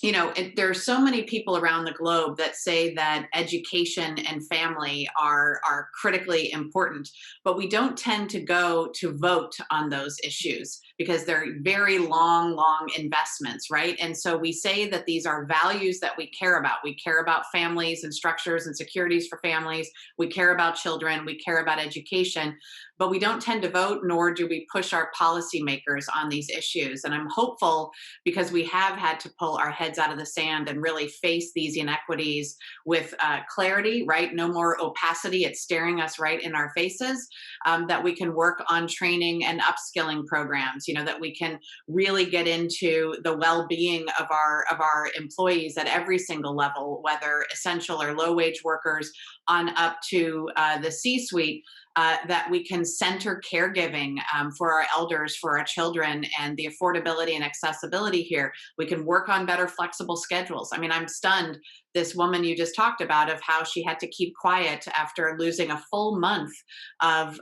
there are so many people around the globe that say that education and family are critically important, but we don't tend to go to vote on those issues because they're very long investments, right? And so we say that these are values that we care about. We care about families and structures and securities for families. We care about children. We care about education. But we don't tend to vote, nor do we push our policymakers on these issues. And I'm hopeful, because we have had to pull our heads out of the sand and really face these inequities with clarity, right? No more opacity. It's staring us right in our faces, that we can work on training and upskilling programs, that we can really get into the well-being of our employees at every single level, whether essential or low-wage workers on up to the C-suite. That we can center caregiving for our elders, for our children, and the affordability and accessibility here. We can work on better flexible schedules. I mean, I'm stunned this woman you just talked about, of how she had to keep quiet after losing a full month of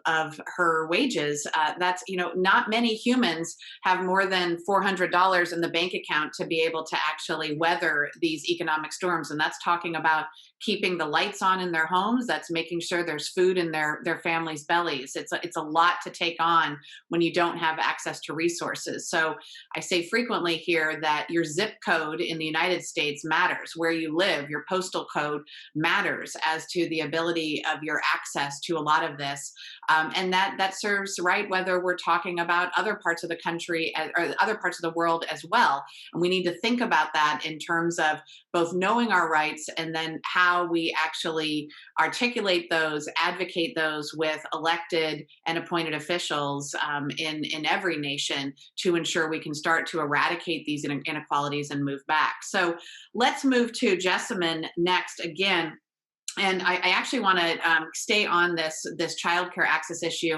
her wages. That's, not many humans have more than $400 in the bank account to be able to actually weather these economic storms. And that's talking about keeping the lights on in their homes. That's making sure there's food in their families' bellies. It's a lot to take on when you don't have access to resources. So I say frequently here that your zip code in the United States matters. Where you live, your postal code matters as to the ability of your access to a lot of this. And that serves right whether we're talking about other parts of the country or other parts of the world as well. And we need to think about that in terms of both knowing our rights and then how we actually articulate those, advocate those with elected and appointed officials in every nation to ensure we can start to eradicate these inequalities and move back. So let's move to Jessamine next again. And I actually want to stay on this childcare access issue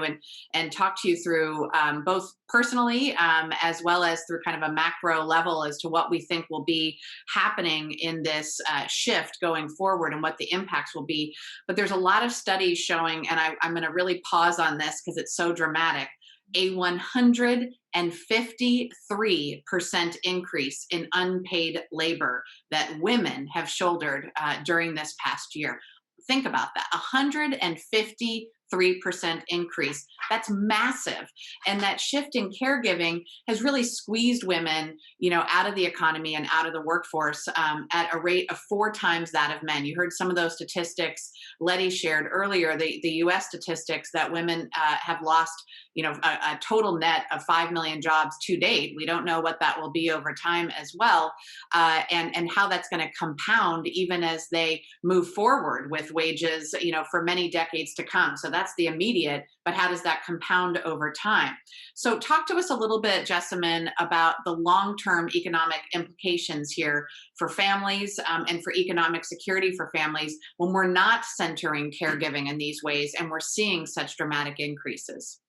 and talk to you through both personally as well as through kind of a macro level as to what we think will be happening in this shift going forward and what the impacts will be. But there's a lot of studies showing, and I'm going to really pause on this because it's so dramatic, a 153% increase in unpaid labor that women have shouldered during this past year. Think about that, 153% increase. That's massive. And that shift in caregiving has really squeezed women, out of the economy and out of the workforce at a rate of 4 times that of men. You heard some of those statistics Letty shared earlier, the US statistics that women have lost, a total net of 5 million jobs to date. We don't know what that will be over time as well, and how that's going to compound even as they move forward with wages, for many decades to come. So that's the immediate, but how does that compound over time? So talk to us a little bit, Jessamine, about the long-term economic implications here for families and for economic security for families when we're not centering caregiving in these ways and we're seeing such dramatic increases.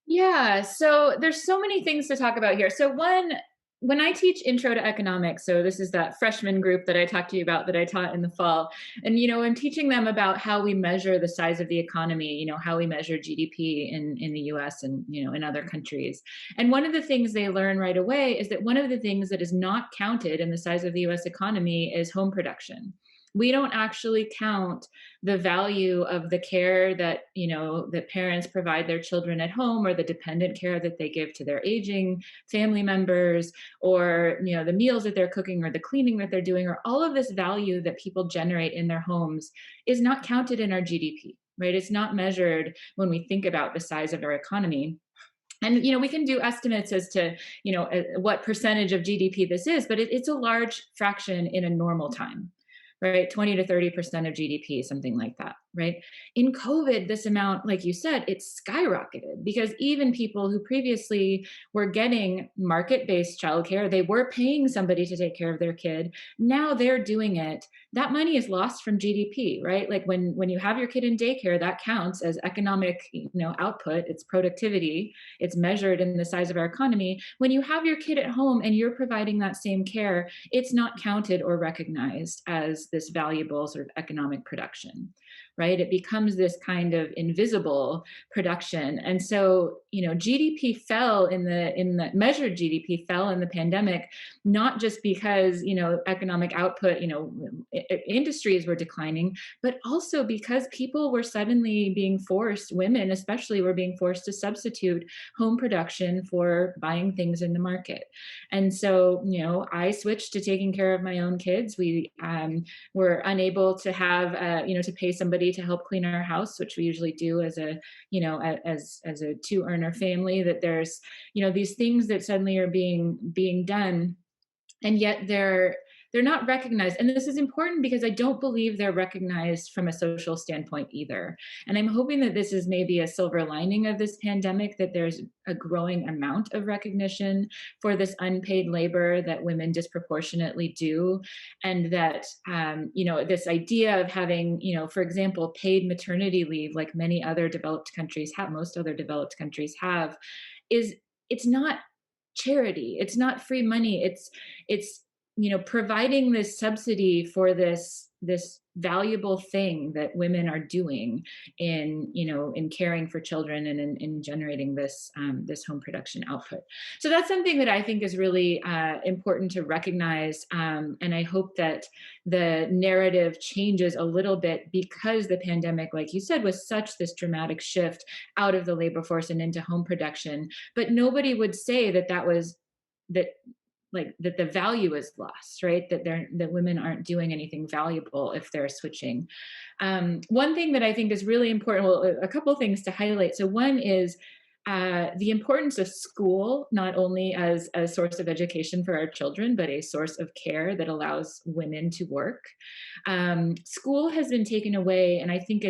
Yeah, so there's so many things to talk about here. So one, when I teach intro to economics, so this is that freshman group that I talked to you about that I taught in the fall, and I'm teaching them about how we measure the size of the economy, how we measure GDP in the US and in other countries. And one of the things they learn right away is that one of the things that is not counted in the size of the US economy is home production. We don't actually count the value of the care that that parents provide their children at home, or the dependent care that they give to their aging family members, or the meals that they're cooking, or the cleaning that they're doing, or all of this value that people generate in their homes is not counted in our GDP, right? It's not measured when we think about the size of our economy. And we can do estimates as to what percentage of GDP this is, but it's a large fraction in a normal time, right? 20 to 30% of GDP, something like that, right? In COVID, this amount, like you said, it skyrocketed because even people who previously were getting market-based childcare, they were paying somebody to take care of their kid. Now they're doing it. That money is lost from GDP, right? Like when you have your kid in daycare, that counts as economic, output. It's productivity. It's measured in the size of our economy. When you have your kid at home and you're providing that same care, it's not counted or recognized as this valuable sort of economic production, right? It becomes this kind of invisible production. And so, GDP fell in the measured GDP fell in the pandemic, not just because, economic output, industries were declining, but also because people were suddenly being forced, women especially were being forced to substitute home production for buying things in the market. And so, I switched to taking care of my own kids. We were unable to have, to pay somebody to help clean our house, which we usually do as a, as a 2-earner family, that there's, these things that suddenly are being done, and yet they're not recognized. And this is important because I don't believe they're recognized from a social standpoint either. And I'm hoping that this is maybe a silver lining of this pandemic, that there's a growing amount of recognition for this unpaid labor that women disproportionately do. And that, this idea of having, for example, paid maternity leave, like many other developed countries have, most other developed countries have, it's not charity. It's not free money. It's providing this subsidy for this valuable thing that women are doing in caring for children and in generating this home production output. So that's something that I think is really important to recognize, and I hope that the narrative changes a little bit, because the pandemic, like you said, was such this dramatic shift out of the labor force and into home production. But nobody would say that like that the value is lost, right? That women aren't doing anything valuable if they're switching. One thing that I think is really important, well, a couple things to highlight. So one is the importance of school, not only as a source of education for our children, but a source of care that allows women to work. School has been taken away, and I think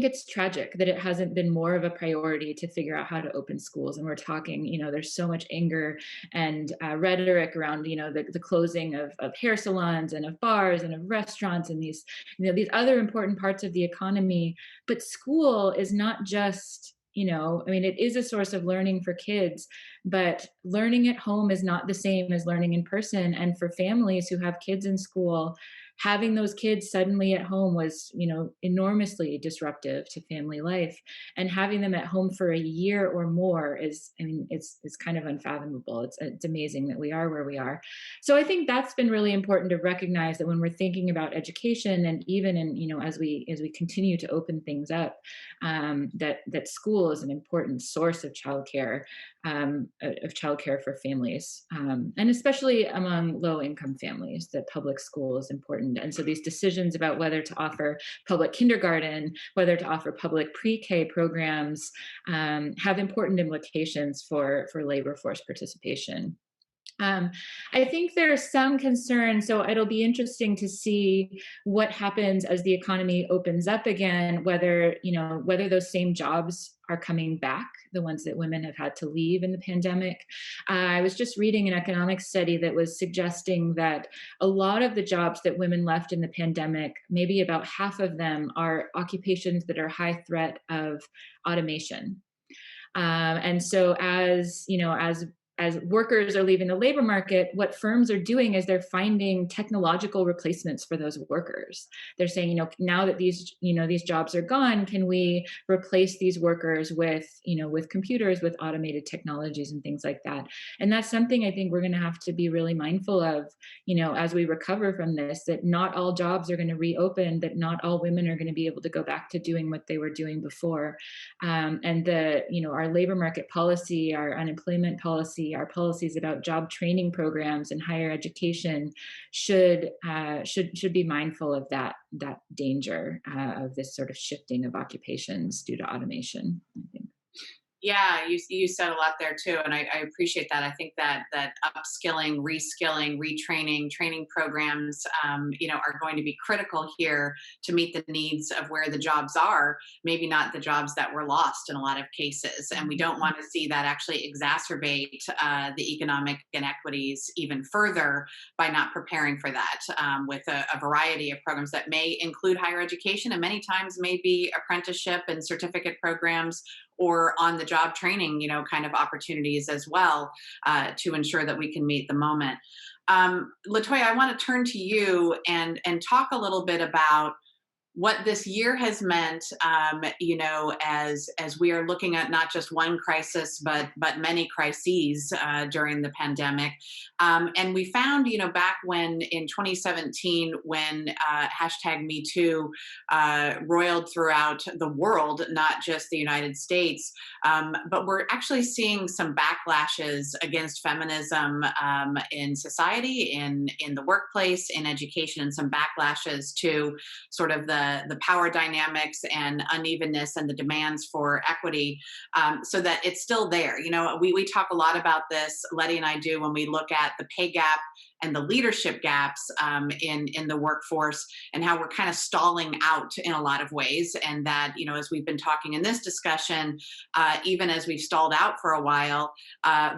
it's tragic that it hasn't been more of a priority to figure out how to open schools. And we're talking, there's so much anger and rhetoric around, the closing of hair salons and of bars and of restaurants and these other important parts of the economy. But school is not just, it is a source of learning for kids, but learning at home is not the same as learning in person. And for families who have kids in school, having those kids suddenly at home was, enormously disruptive to family life. And having them at home for a year or more is, it's kind of unfathomable. It's amazing that we are where we are. So I think that's been really important to recognize, that when we're thinking about education, and even as we continue to open things up, that school is an important source of childcare, for families, and especially among low-income families, that public school is important. And so these decisions about whether to offer public kindergarten, whether to offer public pre-K programs, have important implications for labor force participation. I think there's some concern, so it'll be interesting to see what happens as the economy opens up again, whether those same jobs are coming back, the ones that women have had to leave in the pandemic. I was just reading an economics study that was suggesting that a lot of the jobs that women left in the pandemic, maybe about half of them, are occupations that are high threat of automation. And so as workers are leaving the labor market, what firms are doing is they're finding technological replacements for those workers. They're saying, now that these jobs are gone, can we replace these workers with computers, with automated technologies and things like that? And that's something I think we're going to have to be really mindful of, as we recover from this, that not all jobs are going to reopen, that not all women are going to be able to go back to doing what they were doing before. And our labor market policy, our unemployment policy, our policies about job training programs and higher education should be mindful of that danger of this sort of shifting of occupations due to automation, I think. Yeah, you said a lot there too, and I appreciate that. I think that upskilling, reskilling, retraining, training programs, are going to be critical here to meet the needs of where the jobs are. Maybe not the jobs that were lost in a lot of cases, and we don't want to see that actually exacerbate the economic inequities even further by not preparing for that with a variety of programs that may include higher education, and many times may be apprenticeship and certificate programs, or on the job training, kind of opportunities as well, to ensure that we can meet the moment. Latoya, I want to turn to you and talk a little bit about what this year has meant, as we are looking at not just one crisis, but many crises during the pandemic. And we found, back when in 2017, when #MeToo roiled throughout the world, not just the United States, but we're actually seeing some backlashes against feminism in society, in the workplace, in education, and some backlashes to sort of the power dynamics and unevenness and the demands for equity, so that it's still there. We talk a lot about this, Letty and I do, when we look at the pay gap and the leadership gaps in the workforce, and how we're kind of stalling out in a lot of ways. And that, as we've been talking in this discussion, even as we've stalled out for a while,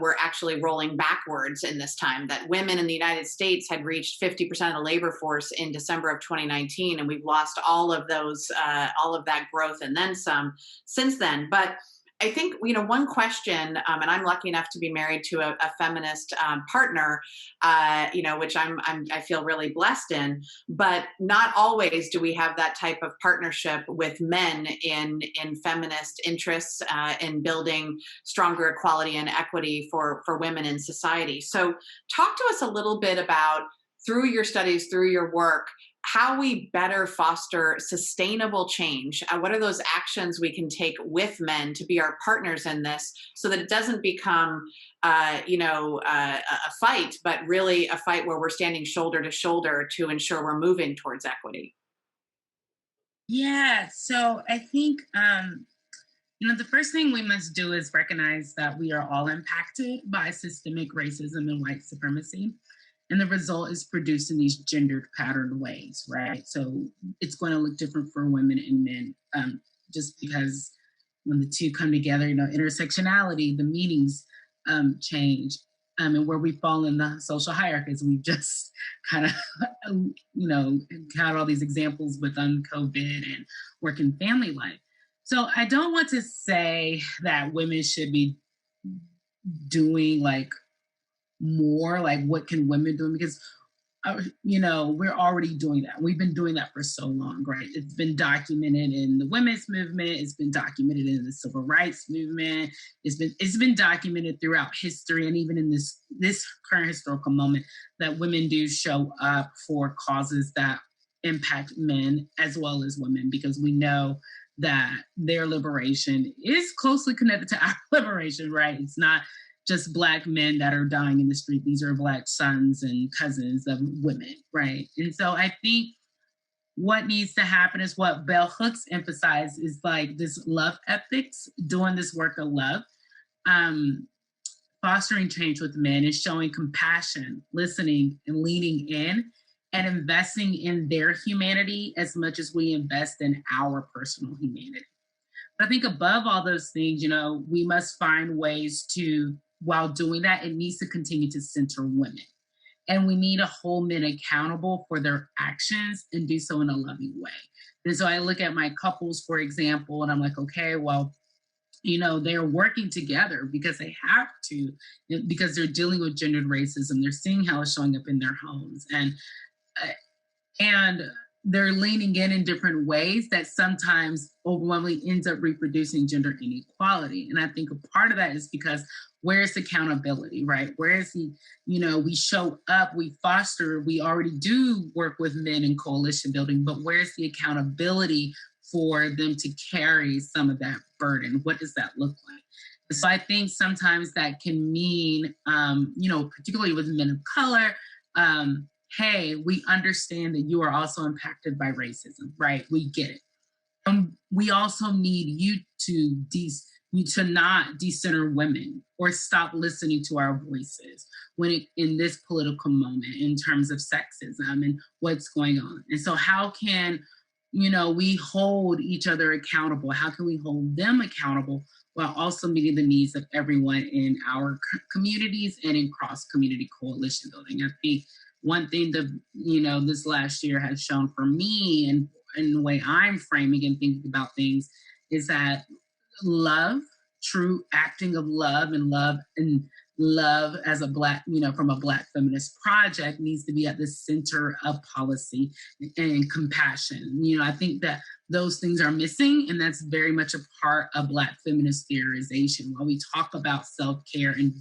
we're actually rolling backwards in this time. That women in the United States had reached 50% of the labor force in December of 2019, and we've lost all of that growth and then some since then. But I think, one question, and I'm lucky enough to be married to a feminist partner, which I feel really blessed in. But not always do we have that type of partnership with men in feminist interests, in building stronger equality and equity for women in society. So, talk to us a little bit about, through your studies, through your work, how we better foster sustainable change. What are those actions we can take with men to be our partners in this, so that it doesn't become, a fight, but really a fight where we're standing shoulder to shoulder to ensure we're moving towards equity? Yeah, so I think the first thing we must do is recognize that we are all impacted by systemic racism and white supremacy. And the result is produced in these gendered patterned ways, right? So it's going to look different for women and men, just because when the two come together, intersectionality, the meanings change. And where we fall in the social hierarchies. We've just kind of, had all these examples with COVID and work and family life. So I don't want to say that women should be doing like more, like what can women do, because we're already doing that. We've been doing that for so long, right? It's been documented in the women's movement. It's been documented in the civil rights movement. It's been documented throughout history, and even in this current historical moment, that women do show up for causes that impact men as well as women, because we know that their liberation is closely connected to our liberation, right? It's not just Black men that are dying in the street. These are Black sons and cousins of women, right? And so I think what needs to happen is what Bell Hooks emphasized, is like this love ethics, doing this work of love, fostering change with men and showing compassion, listening and leaning in, and investing in their humanity as much as we invest in our personal humanity. But I think above all those things, we must find ways to, while doing that, it needs to continue to center women. And we need to hold men accountable for their actions and do so in a loving way. And so I look at my couples, for example, and I'm like, okay, well, they're working together because they have to, because they're dealing with gendered racism. They're seeing how it's showing up in their homes. And they're leaning in different ways that sometimes overwhelmingly ends up reproducing gender inequality. And I think a part of that is because where's accountability, right? Where's we show up, we foster, we already do work with men in coalition building, but where's the accountability for them to carry some of that burden? What does that look like? So I think sometimes that can mean, particularly with men of color, hey, we understand that you are also impacted by racism, right? We get it. We also need you to not decenter women or stop listening to our voices in this political moment in terms of sexism and what's going on. And so how can, we hold each other accountable? How can we hold them accountable while also meeting the needs of everyone in our communities and in cross-community coalition building? I think one thing that, this last year has shown for me, and the way I'm framing and thinking about things, is that love, true acting of love, and love as a Black, from a Black feminist project, needs to be at the center of policy and compassion. I think that those things are missing, and that's very much a part of Black feminist theorization. While we talk about self-care, and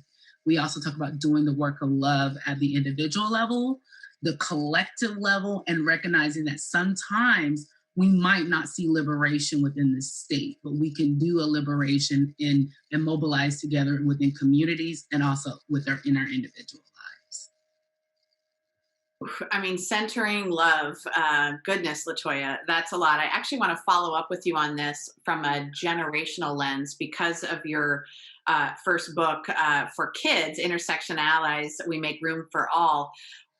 we also talk about doing the work of love at the individual level, the collective level, and recognizing that sometimes we might not see liberation within the state, but we can do a liberation and mobilize together within communities and also in our individual lives. I mean, centering love, goodness, Latoya, that's a lot. I actually want to follow up with you on this from a generational lens because of your first book for kids, Intersectionality, We Make Room for All.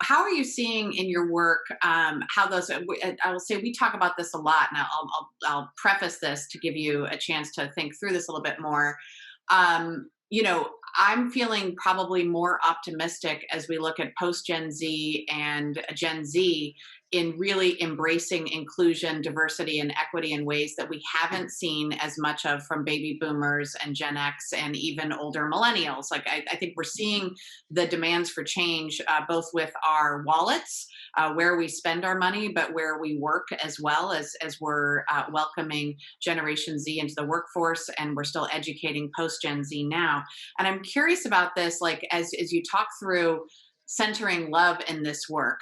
How are you seeing in your work how those? I will say we talk about this a lot, and I'll preface this to give you a chance to think through this a little bit more. I'm feeling probably more optimistic as we look at post Gen Z and Gen Z in really embracing inclusion, diversity, and equity in ways that we haven't seen as much of from baby boomers and Gen X and even older millennials. Like, I think we're seeing the demands for change, both with our wallets, where we spend our money, but where we work as well, as we're welcoming Generation Z into the workforce, and we're still educating post Gen Z now. And I'm curious about this, like, as you talk through centering love in this work,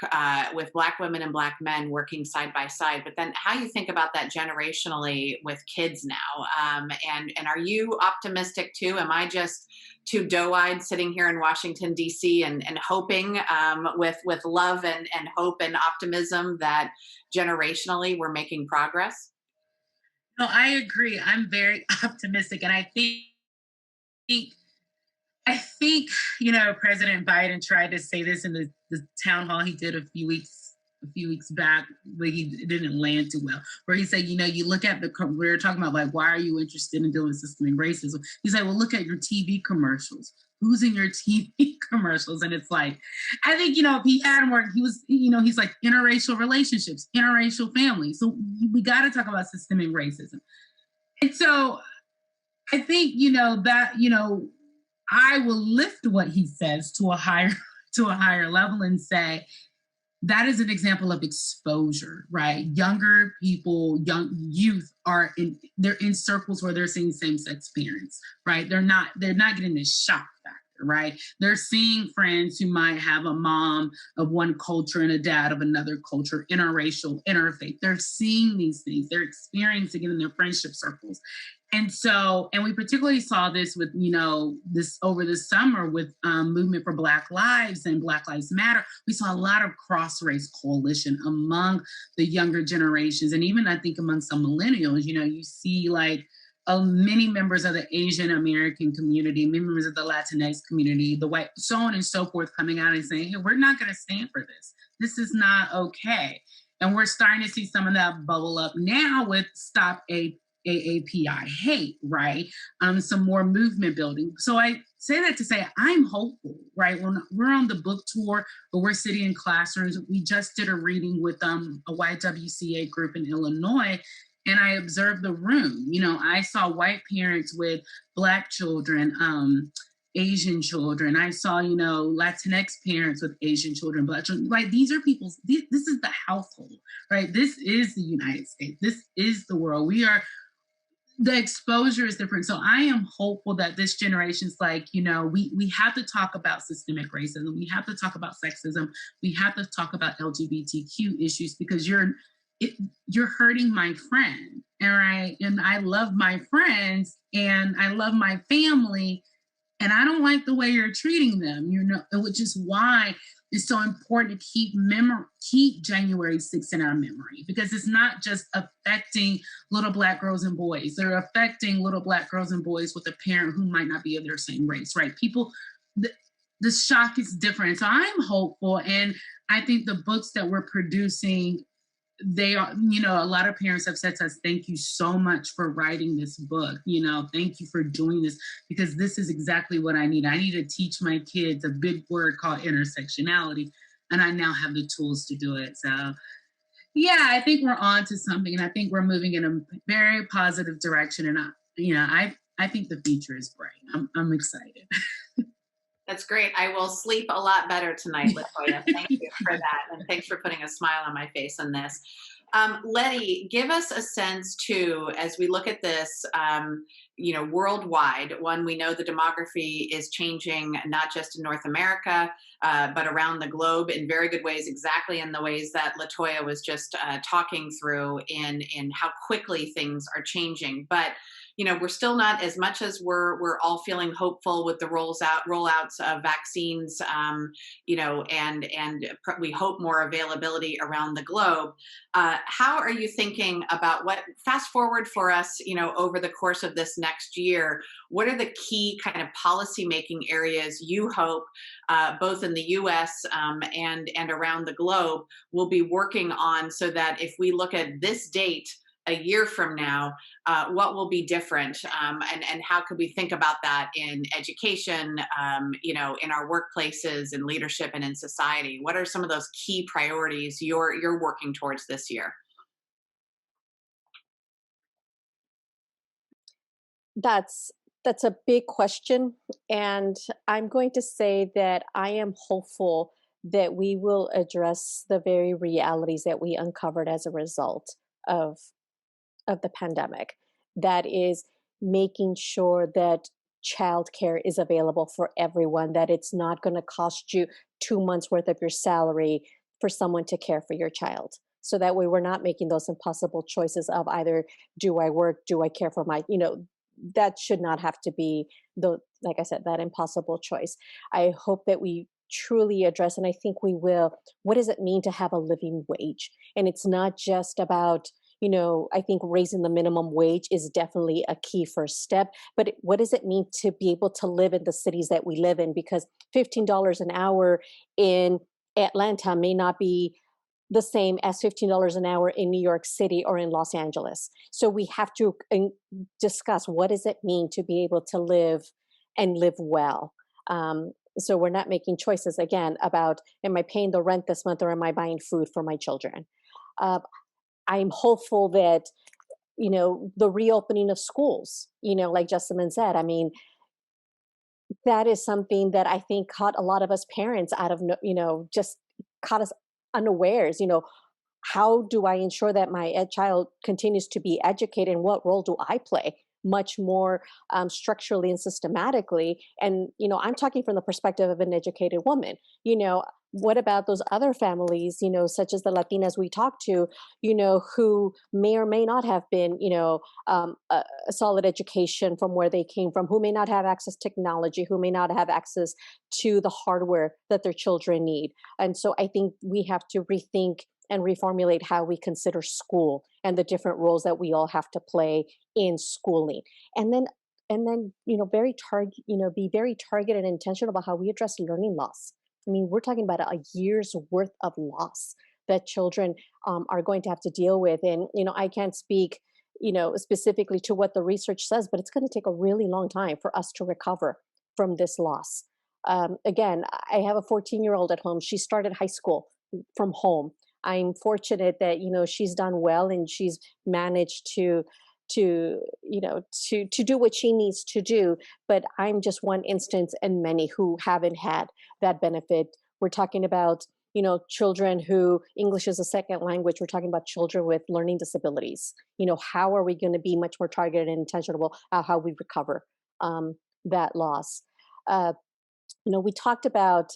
with Black women and Black men working side by side, but then how you think about that generationally with kids now. And are you optimistic too? Am I just too doe-eyed sitting here in Washington, D.C. and hoping, with love and hope and optimism, that generationally we're making progress? No, I agree. I'm very optimistic. And think I think, President Biden tried to say this in the town hall he did a few weeks back, but it didn't land too well, where he said, you look at we were talking about, like, why are you interested in dealing with systemic racism? He's like, well, look at your TV commercials. Who's in your TV commercials? And it's like, I think, if he had more, he's like, interracial relationships, interracial families. So we got to talk about systemic racism. And so I think, I will lift what he says to a higher level and say that is an example of exposure, right? Younger people, young youth they're in circles where they're seeing same-sex parents, right? They're not getting this shock factor, right? They're seeing friends who might have a mom of one culture and a dad of another culture, interracial, interfaith. They're seeing these things. They're experiencing it in their friendship circles. And we particularly saw this with, this over the summer with movement for Black Lives and Black Lives Matter. We saw a lot of cross-race coalition among the younger generations. And even I think among some millennials, you see like many members of the Asian American community, members of the Latinx community, the white, so on and so forth, coming out and saying, hey, we're not going to stand for this. This is not okay. And we're starting to see some of that bubble up now with Stop AAPI hate, right? Some more movement building. So I say that to say I'm hopeful, right? When we're on the book tour, but we're sitting in classrooms. We just did a reading with a YWCA group in Illinois, and I observed the room. I saw white parents with Black children, Asian children. I saw, Latinx parents with Asian children, Black children. Like, these are people's, this is the household, right? This is the United States. This is the world. The exposure is different. So I am hopeful that this generation's like, we have to talk about systemic racism. We have to talk about sexism. We have to talk about LGBTQ issues, because you're hurting my friend. And I love my friends and I love my family. And I don't like the way you're treating them, which is why it's so important to keep January 6th in our memory, because it's not just affecting little Black girls and boys. They're affecting little Black girls and boys with a parent who might not be of their same race, right? The shock is different. So I'm hopeful. And I think the books that we're producing, they are, a lot of parents have said to us, thank you so much for writing this book. Thank you for doing this, because this is exactly what I need. I need to teach my kids a big word called intersectionality, and I now have the tools to do it. So yeah, I think we're on to something, and I think we're moving in a very positive direction. And I think the future is bright. I'm excited. That's great. I will sleep a lot better tonight, Latoya. Thank you for that. And thanks for putting a smile on my face on this. Letty, give us a sense too, as we look at this, worldwide. One, we know the demography is changing, not just in North America, but around the globe in very good ways, exactly in the ways that Latoya was just talking through in how quickly things are changing. But we're still not, as much as we're all feeling hopeful with the rollouts of vaccines, and we hope more availability around the globe. How are you thinking about fast forward for us, over the course of this next year? What are the key kind of policy making areas you hope, both in the U.S. And around the globe, will be working on, so that if we look at this date, a year from now, what will be different, and how could we think about that in education, in our workplaces, in leadership, and in society? What are some of those key priorities you're working towards this year? That's that's a big question, and I'm going to say that I am hopeful that we will address the very realities that we uncovered as a result of of the pandemic. That is making sure that childcare is available for everyone, that it's not going to cost you 2 months worth of your salary for someone to care for your child. So that way we're not making those impossible choices of either do I work, do I care for my, that should not have to be the, like I said, that impossible choice. I hope that we truly address, and I think we will, what does it mean to have a living wage? And it's not just about, I think raising the minimum wage is definitely a key first step. But what does it mean to be able to live in the cities that we live in? Because $15 an hour in Atlanta may not be the same as $15 an hour in New York City or in Los Angeles. So we have to discuss what does it mean to be able to live and live well. So we're not making choices again about am I paying the rent this month or am I buying food for my children? Uh, I'm hopeful that the reopening of schools, like Jessamine said, I mean, that is something that I think caught a lot of us parents out of just caught us unawares. How do I ensure that my child continues to be educated, and what role do I play much more structurally and systematically? And I'm talking from the perspective of an educated woman. What about those other families, such as the Latinas we talk to, who may or may not have been, a solid education from where they came from, who may not have access to technology, who may not have access to the hardware that their children need. And so I think we have to rethink and reformulate how we consider school and the different roles that we all have to play in schooling. And then very be very targeted and intentional about how we address learning loss. I mean, we're talking about a year's worth of loss that children are going to have to deal with. And I can't speak specifically to what the research says, but it's going to take a really long time for us to recover from this loss. Again, I have a 14-year-old at home. She started high school from home. I'm fortunate that she's done well and she's managed to do what she needs to do. But I'm just one instance in many who haven't had that benefit. We're talking about children who English is a second language. We're talking about children with learning disabilities. How are we going to be much more targeted and intentional about how we recover that loss? We talked about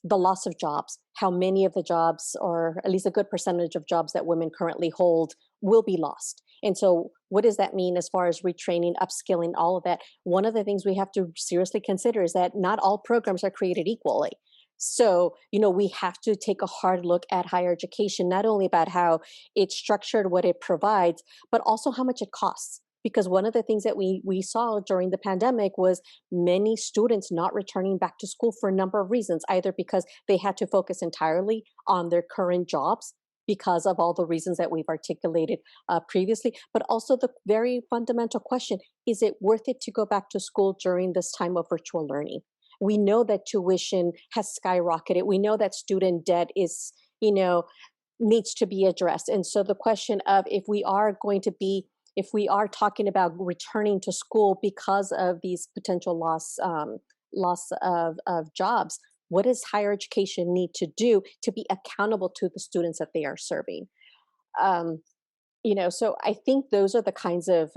the loss of jobs, how many of the jobs, or at least a good percentage of jobs that women currently hold, will be lost. And so what does that mean as far as retraining, upskilling, all of that? One of the things we have to seriously consider is that not all programs are created equally. So, we have to take a hard look at higher education, not only about how it's structured, what it provides, but also how much it costs. Because one of the things that we saw during the pandemic was many students not returning back to school for a number of reasons, either because they had to focus entirely on their current jobs because of all the reasons that we've articulated previously, but also the very fundamental question, is it worth it to go back to school during this time of virtual learning? We know that tuition has skyrocketed. We know that student debt is, needs to be addressed. And so the question of if we are talking about returning to school because of these potential loss of jobs, what does higher education need to do to be accountable to the students that they are serving? So I think those are the kinds of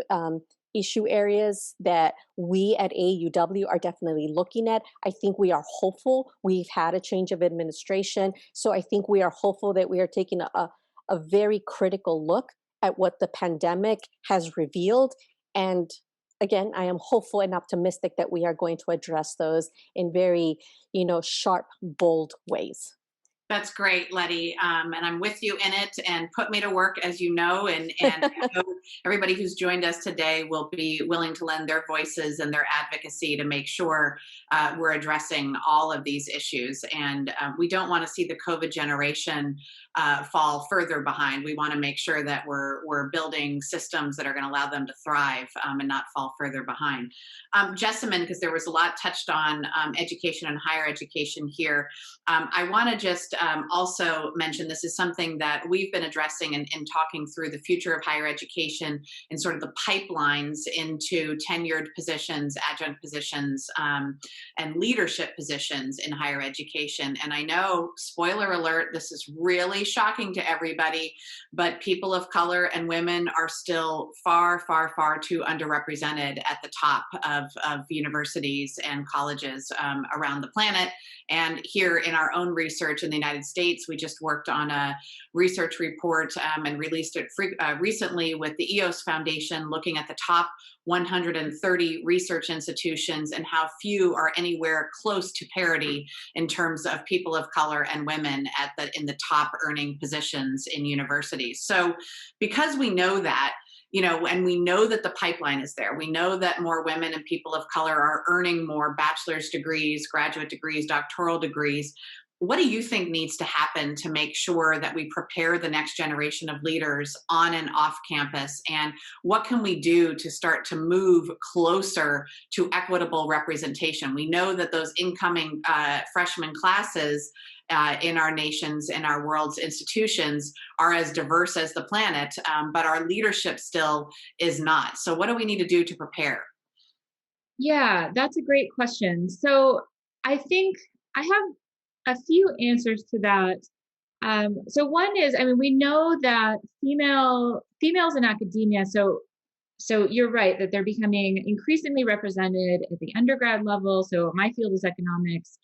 issue areas that we at AAUW are definitely looking at. I think we are hopeful. We've had a change of administration. So I think we are hopeful that we are taking a very critical look at what the pandemic has revealed. And again, I am hopeful and optimistic that we are going to address those in very, sharp, bold ways. That's great, Letty. And I'm with you in it, and put me to work, as you know, and I know everybody who's joined us today will be willing to lend their voices and their advocacy to make sure we're addressing all of these issues. And we don't want to see the COVID generation fall further behind. We want to make sure that we're building systems that are going to allow them to thrive and not fall further behind. Jessamine, because there was a lot touched on education and higher education here, I want to just also mention this is something that we've been addressing and talking through the future of higher education and sort of the pipelines into tenured positions, adjunct positions, and leadership positions in higher education. And I know, spoiler alert, this is really shocking to everybody, but people of color and women are still far, far, far too underrepresented at the top of universities and colleges around the planet. And here in our own research in the United States, we just worked on a research report and released it recently with the EOS Foundation, looking at the top 130 research institutions and how few are anywhere close to parity in terms of people of color and women in the top earning positions in universities. So because we know that, and we know that the pipeline is there. We know that more women and people of color are earning more bachelor's degrees, graduate degrees, doctoral degrees. What do you think needs to happen to make sure that we prepare the next generation of leaders on and off campus? And what can we do to start to move closer to equitable representation? We know that those incoming freshman classes in our nations and our world's institutions are as diverse as the planet, but our leadership still is not. So what do we need to do to prepare? Yeah, that's a great question. So I think I have a few answers to that. So one is, I mean, we know that females in academia. So you're right that they're becoming increasingly represented at the undergrad level. So my field is economics.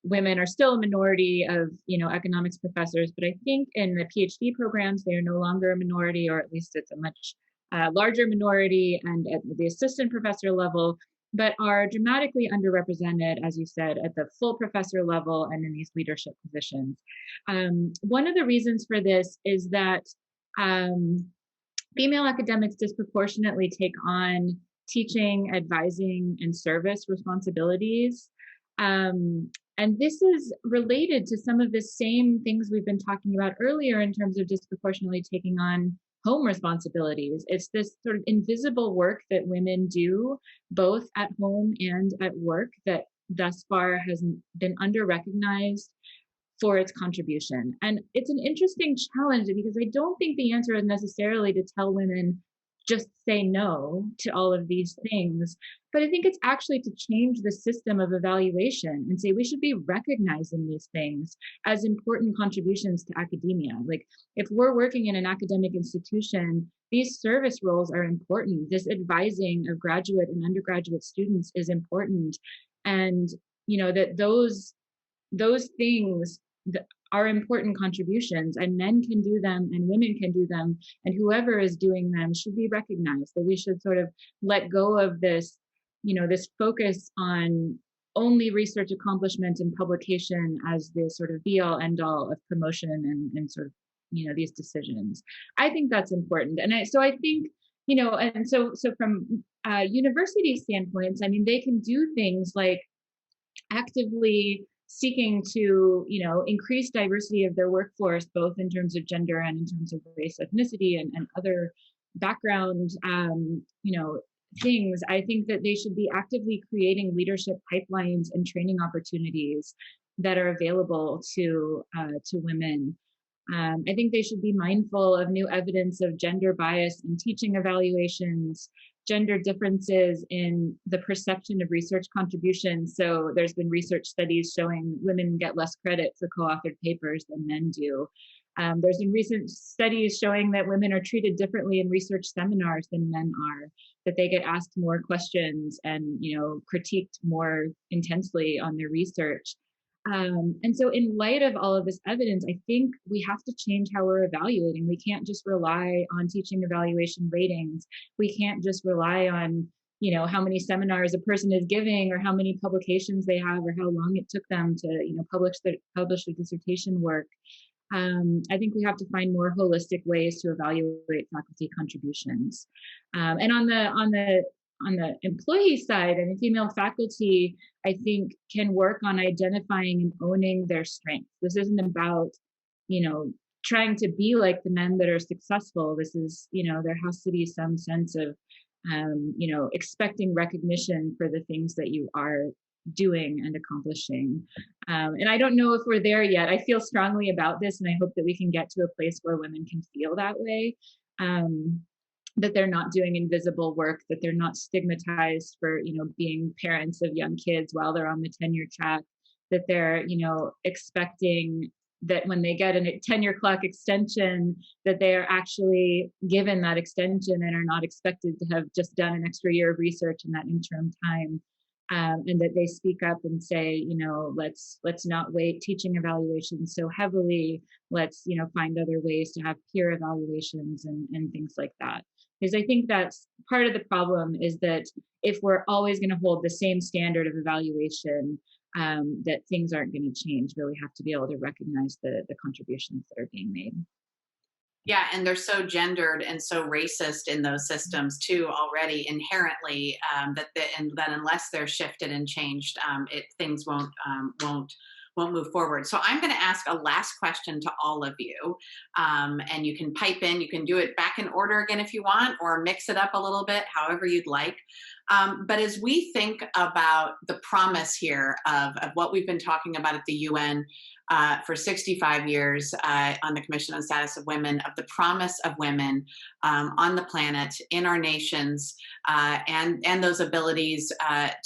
Women are still a minority of economics professors, but I think in the PhD programs they are no longer a minority, or at least it's a much larger minority, and at the assistant professor level, but are dramatically underrepresented, as you said, at the full professor level and in these leadership positions. One of the reasons for this is that female academics disproportionately take on teaching, advising, and service responsibilities. And this is related to some of the same things we've been talking about earlier in terms of disproportionately taking on home responsibilities. It's this sort of invisible work that women do both at home and at work that thus far has been under-recognized for its contribution. And it's an interesting challenge because I don't think the answer is necessarily to tell women just say no to all of these things, but I think it's actually to change the system of evaluation and say we should be recognizing these things as important contributions to academia. Like if we're working in an academic institution, these service roles are important. This advising of graduate and undergraduate students is important. And that those things are important contributions, and men can do them and women can do them, and whoever is doing them should be recognized. That we should sort of let go of this this focus on only research accomplishment and publication as the sort of be all end all of promotion and sort of these decisions. I think that's important. And I think and so from university standpoints, I mean, they can do things like actively seeking to increase diversity of their workforce, both in terms of gender and in terms of race, ethnicity, and other background things. I think that they should be actively creating leadership pipelines and training opportunities that are available to women. I think they should be mindful of new evidence of gender bias in teaching evaluations, gender differences in the perception of research contributions. So there's been research studies showing women get less credit for co-authored papers than men do. There's been recent studies showing that women are treated differently in research seminars than men are, that they get asked more questions and critiqued more intensely on their research. And so in light of all of this evidence, I think we have to change how we're evaluating. We can't just rely on teaching evaluation ratings. We can't just rely on, how many seminars a person is giving or how many publications they have or how long it took them to, publish their dissertation work. I think we have to find more holistic ways to evaluate faculty contributions. And on the employee side, and female faculty, I think, can work on identifying and owning their strengths. This isn't about trying to be like the men that are successful. This is, there has to be some sense of, expecting recognition for the things that you are doing and accomplishing. And I don't know if we're there yet. I feel strongly about this, and I hope that we can get to a place where women can feel that way. That they're not doing invisible work, that they're not stigmatized for, being parents of young kids while they're on the tenure track, that they're, expecting that when they get a tenure clock extension, that they are actually given that extension and are not expected to have just done an extra year of research in that interim time. And that they speak up and say, let's not weight teaching evaluations so heavily. Let's, find other ways to have peer evaluations and things like that. Because I think that's part of the problem, is that if we're always going to hold the same standard of evaluation, that things aren't going to change. Really have to be able to recognize the contributions that are being made. Yeah, and they're so gendered and so racist in those systems too already inherently, that unless they're shifted and changed, things won't move forward. So I'm going to ask a last question to all of you, and you can pipe in. You can do it back in order again if you want, or mix it up a little bit, however you'd like. But as we think about the promise here of what we've been talking about at the UN for 65 years on the Commission on Status of Women, of the promise of women on the planet, in our nations, and those abilities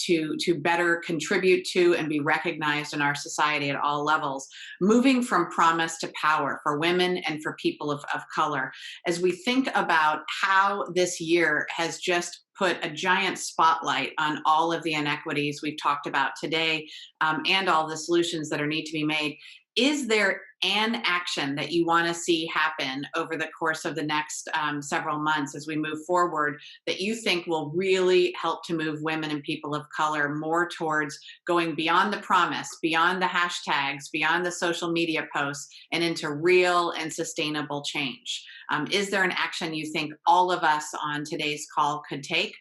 to better contribute to and be recognized in our society at all levels, moving from promise to power for women and for people of color. As we think about how this year has just put a giant spotlight on all of the inequities we've talked about today, and all the solutions that need to be made, is there an action that you want to see happen over the course of the next several months as we move forward that you think will really help to move women and people of color more towards going beyond the promise, beyond the hashtags, beyond the social media posts, and into real and sustainable change? Is there an action you think all of us on today's call could take,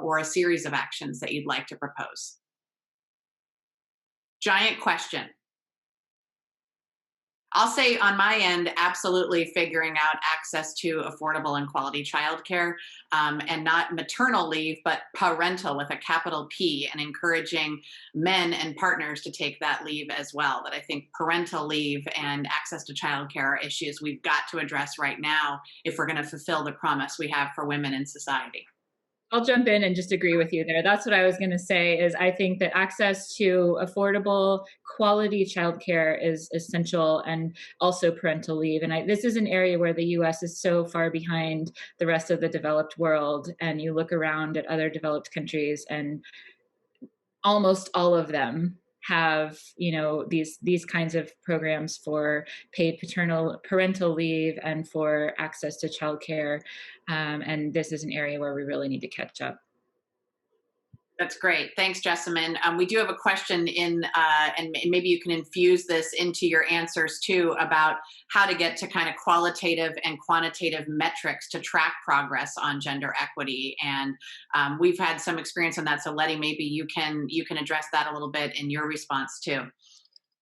or a series of actions that you'd like to propose? Giant question. I'll say on my end, absolutely figuring out access to affordable and quality childcare, and not maternal leave, but parental with a capital P, and encouraging men and partners to take that leave as well. That I think parental leave and access to childcare are issues we've got to address right now if we're going to fulfill the promise we have for women in society. I'll jump in and just agree with you there. That's what I was going to say, is I think that access to affordable, quality childcare is essential, and also parental leave. And this is an area where the US is so far behind the rest of the developed world. And you look around at other developed countries, and almost all of them have, these kinds of programs for paid parental leave and for access to childcare. And this is an area where we really need to catch up. That's great. Thanks, Jessamine. We do have a question in, and maybe you can infuse this into your answers too, about how to get to kind of qualitative and quantitative metrics to track progress on gender equity. And we've had some experience on that. So Letty, maybe you can address that a little bit in your response too.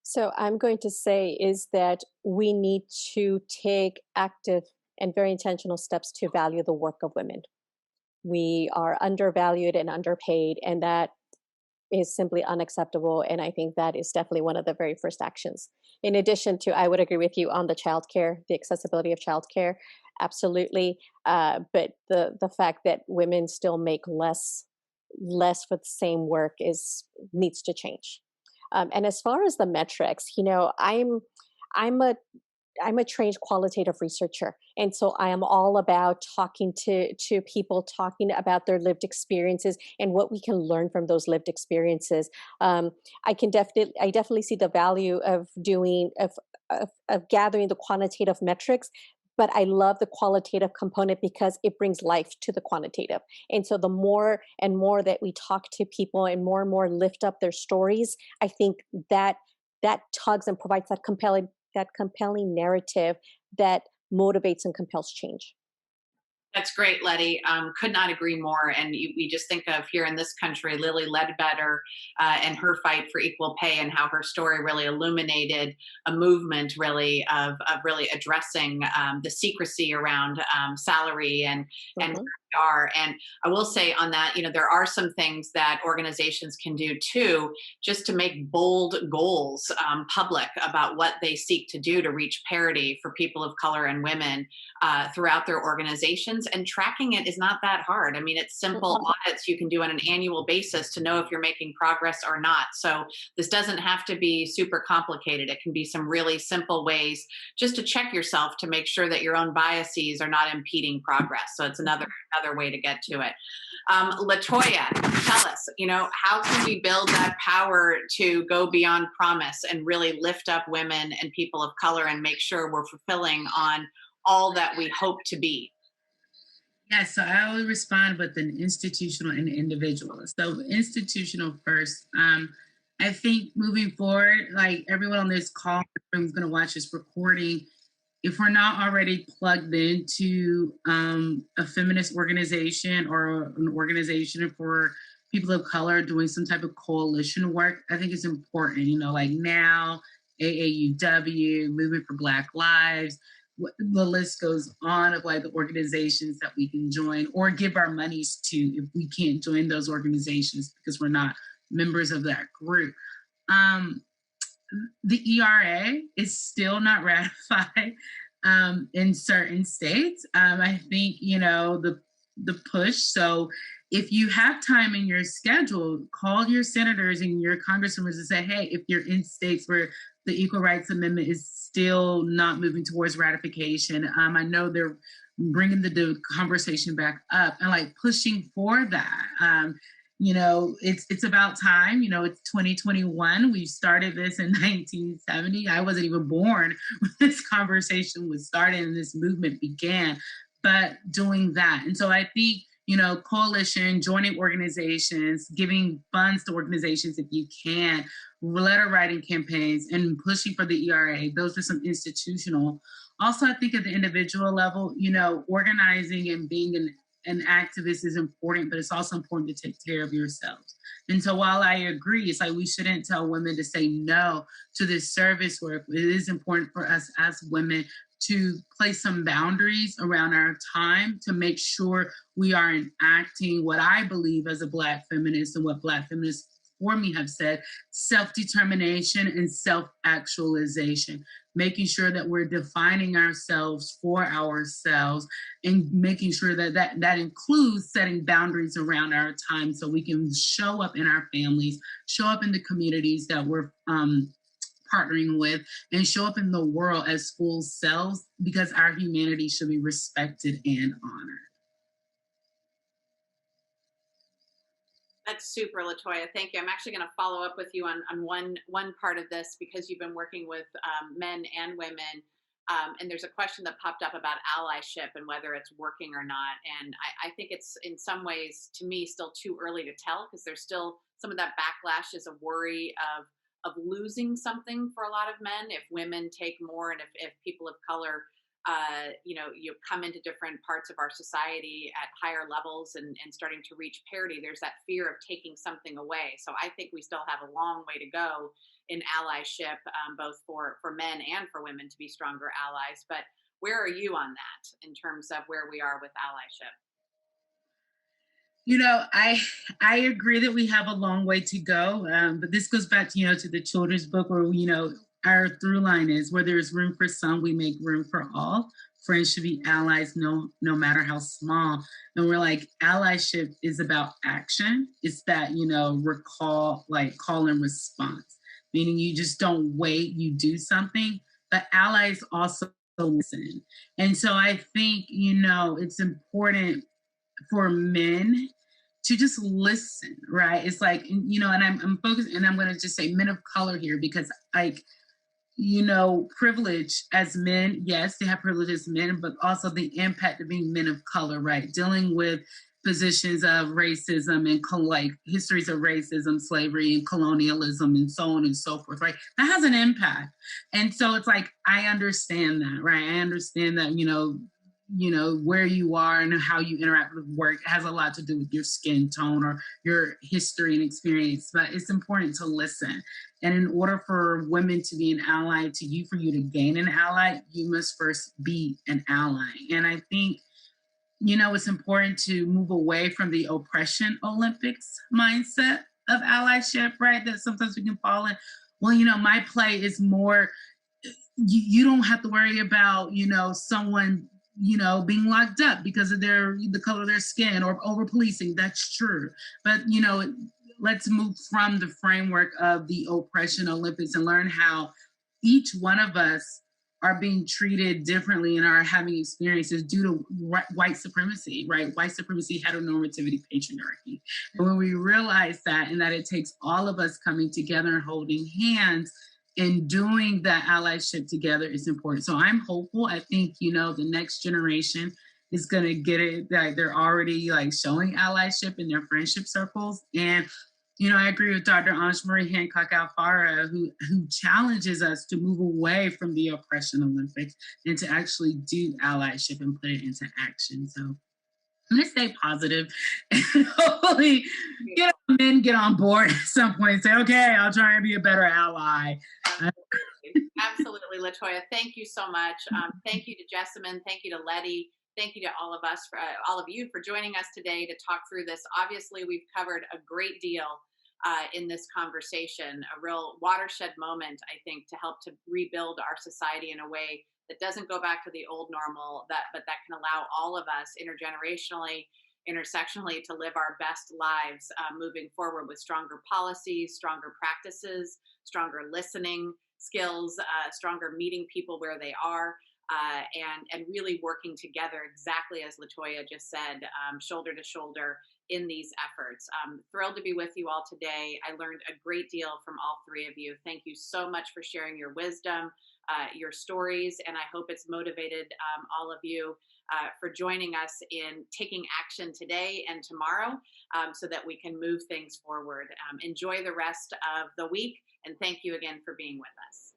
So I'm going to say is that we need to take active and very intentional steps to value the work of women. We are undervalued and underpaid, and that is simply unacceptable. And I think that is definitely one of the very first actions. In addition to, I would agree with you on the childcare, the accessibility of childcare, absolutely. But the fact that women still make less for the same work needs to change. And as far as the metrics, I'm a trained qualitative researcher. And so I am all about talking to people, talking about their lived experiences and what we can learn from those lived experiences. I definitely see the value of gathering the quantitative metrics, but I love the qualitative component because it brings life to the quantitative. And so the more and more that we talk to people and more lift up their stories, I think that tugs and provides that compelling narrative that motivates and compels change. That's great, Letty. Could not agree more. And we just think of here in this country, Lily Ledbetter and her fight for equal pay, and how her story really illuminated a movement, really of really addressing the secrecy around salary and where Mhm. we are. And I will say on that, there are some things that organizations can do too, just to make bold goals public about what they seek to do to reach parity for people of color and women throughout their organizations. And tracking it is not that hard. I mean, it's simple Mhm. audits you can do on an annual basis to know if you're making progress or not. So this doesn't have to be super complicated. It can be some really simple ways just to check yourself to make sure that your own biases are not impeding progress. So it's another way to get to it. Latoya, tell us, how can we build that power to go beyond promise and really lift up women and people of color and make sure we're fulfilling on all that we hope to be? Yeah, so I will respond with an institutional and individual. So institutional first. I think moving forward, like everyone on this call who's going to watch this recording, if we're not already plugged into a feminist organization or an organization for people of color doing some type of coalition work, I think it's important. Like now, AAUW, Movement for Black Lives, the list goes on of like the organizations that we can join or give our monies to if we can't join those organizations because we're not members of that group. Um, the ERA is still not ratified in certain states. I think the push. So if you have time in your schedule, call your senators and your congressmen and say, hey, if you're in states where the Equal Rights Amendment is still not moving towards ratification, I know they're bringing the conversation back up and like pushing for that. It's about time. It's 2021. We started this in 1970. I wasn't even born when this conversation was started and this movement began, but doing that. And so I think, coalition, joining organizations, giving funds to organizations if you can, letter writing campaigns, and pushing for the ERA. Those are some institutional. Also, I think at the individual level, organizing and being an activist is important, but it's also important to take care of yourselves. And so while I agree, it's like we shouldn't tell women to say no to this service work. It is important for us as women to place some boundaries around our time to make sure we are enacting what I believe as a Black feminist and what Black feminists before me have said, self-determination and self-actualization, making sure that we're defining ourselves for ourselves and making sure that includes setting boundaries around our time so we can show up in our families, show up in the communities that we're partnering with, and show up in the world as full selves because our humanity should be respected and honored. That's super, Latoya. Thank you. I'm actually going to follow up with you on one part of this because you've been working with men and women. And there's a question that popped up about allyship and whether it's working or not. And I think it's in some ways, to me, still too early to tell because there's still some of that backlash is a worry of losing something for a lot of men if women take more and if people of color you come into different parts of our society at higher levels and starting to reach parity, there's that fear of taking something away. So I think we still have a long way to go in allyship, both for men and for women to be stronger allies. But where are you on that in terms of where we are with allyship? I agree that we have a long way to go, but this goes back to the children's book where our through line is where there's room for some, we make room for all. Friends should be allies, no matter how small. And we're like, allyship is about action. It's that recall, like call and response, meaning you just don't wait, you do something. But allies also listen, and so I think it's important for men to just listen, right? It's like, and I'm focused, and I'm going to just say men of color here because, like, privilege as men, yes, they have privilege as men, but also the impact of being men of color, right? Dealing with positions of racism and like histories of racism, slavery, and colonialism, and so on and so forth, right? That has an impact. And so it's like, I understand that, right? I understand that, where you are and how you interact with work has a lot to do with your skin tone or your history and experience, but it's important to listen. And in order for women to be an ally to you, for you to gain an ally, you must first be an ally. And I think, it's important to move away from the oppression Olympics mindset of allyship, right? That sometimes we can fall in. Well, my play is more, you don't have to worry about, someone, being locked up because of the color of their skin or over policing. That's true. But, let's move from the framework of the oppression Olympics and learn how each one of us are being treated differently and are having experiences due to white supremacy, right? White supremacy, heteronormativity, patriarchy. And when we realize that, and that it takes all of us coming together and holding hands and doing that allyship together is important. So I'm hopeful. I think, the next generation is going to get it. Like they're already like showing allyship in their friendship circles. And, I agree with Dr. Ange-Marie Hancock-Alfaro, who challenges us to move away from the oppression Olympics and to actually do allyship and put it into action. So I'm going to stay positive and hopefully men get on board at some point and say, okay, I'll try and be a better ally. Absolutely, Latoya. Thank you so much. Thank you to Jessamine. Thank you to Letty. Thank you to all of us, for all of you, for joining us today to talk through this. Obviously, we've covered a great deal in this conversation, a real watershed moment, I think, to help to rebuild our society in a way that doesn't go back to the old normal, but that can allow all of us intergenerationally, intersectionally, to live our best lives moving forward with stronger policies, stronger practices, stronger listening skills, stronger meeting people where they are, and really working together, exactly as Latoya just said, shoulder to shoulder in these efforts. Thrilled to be with you all today. I learned a great deal from all three of you. Thank you so much for sharing your wisdom, your stories, and I hope it's motivated all of you for joining us in taking action today and tomorrow so that we can move things forward. Enjoy the rest of the week, and thank you again for being with us.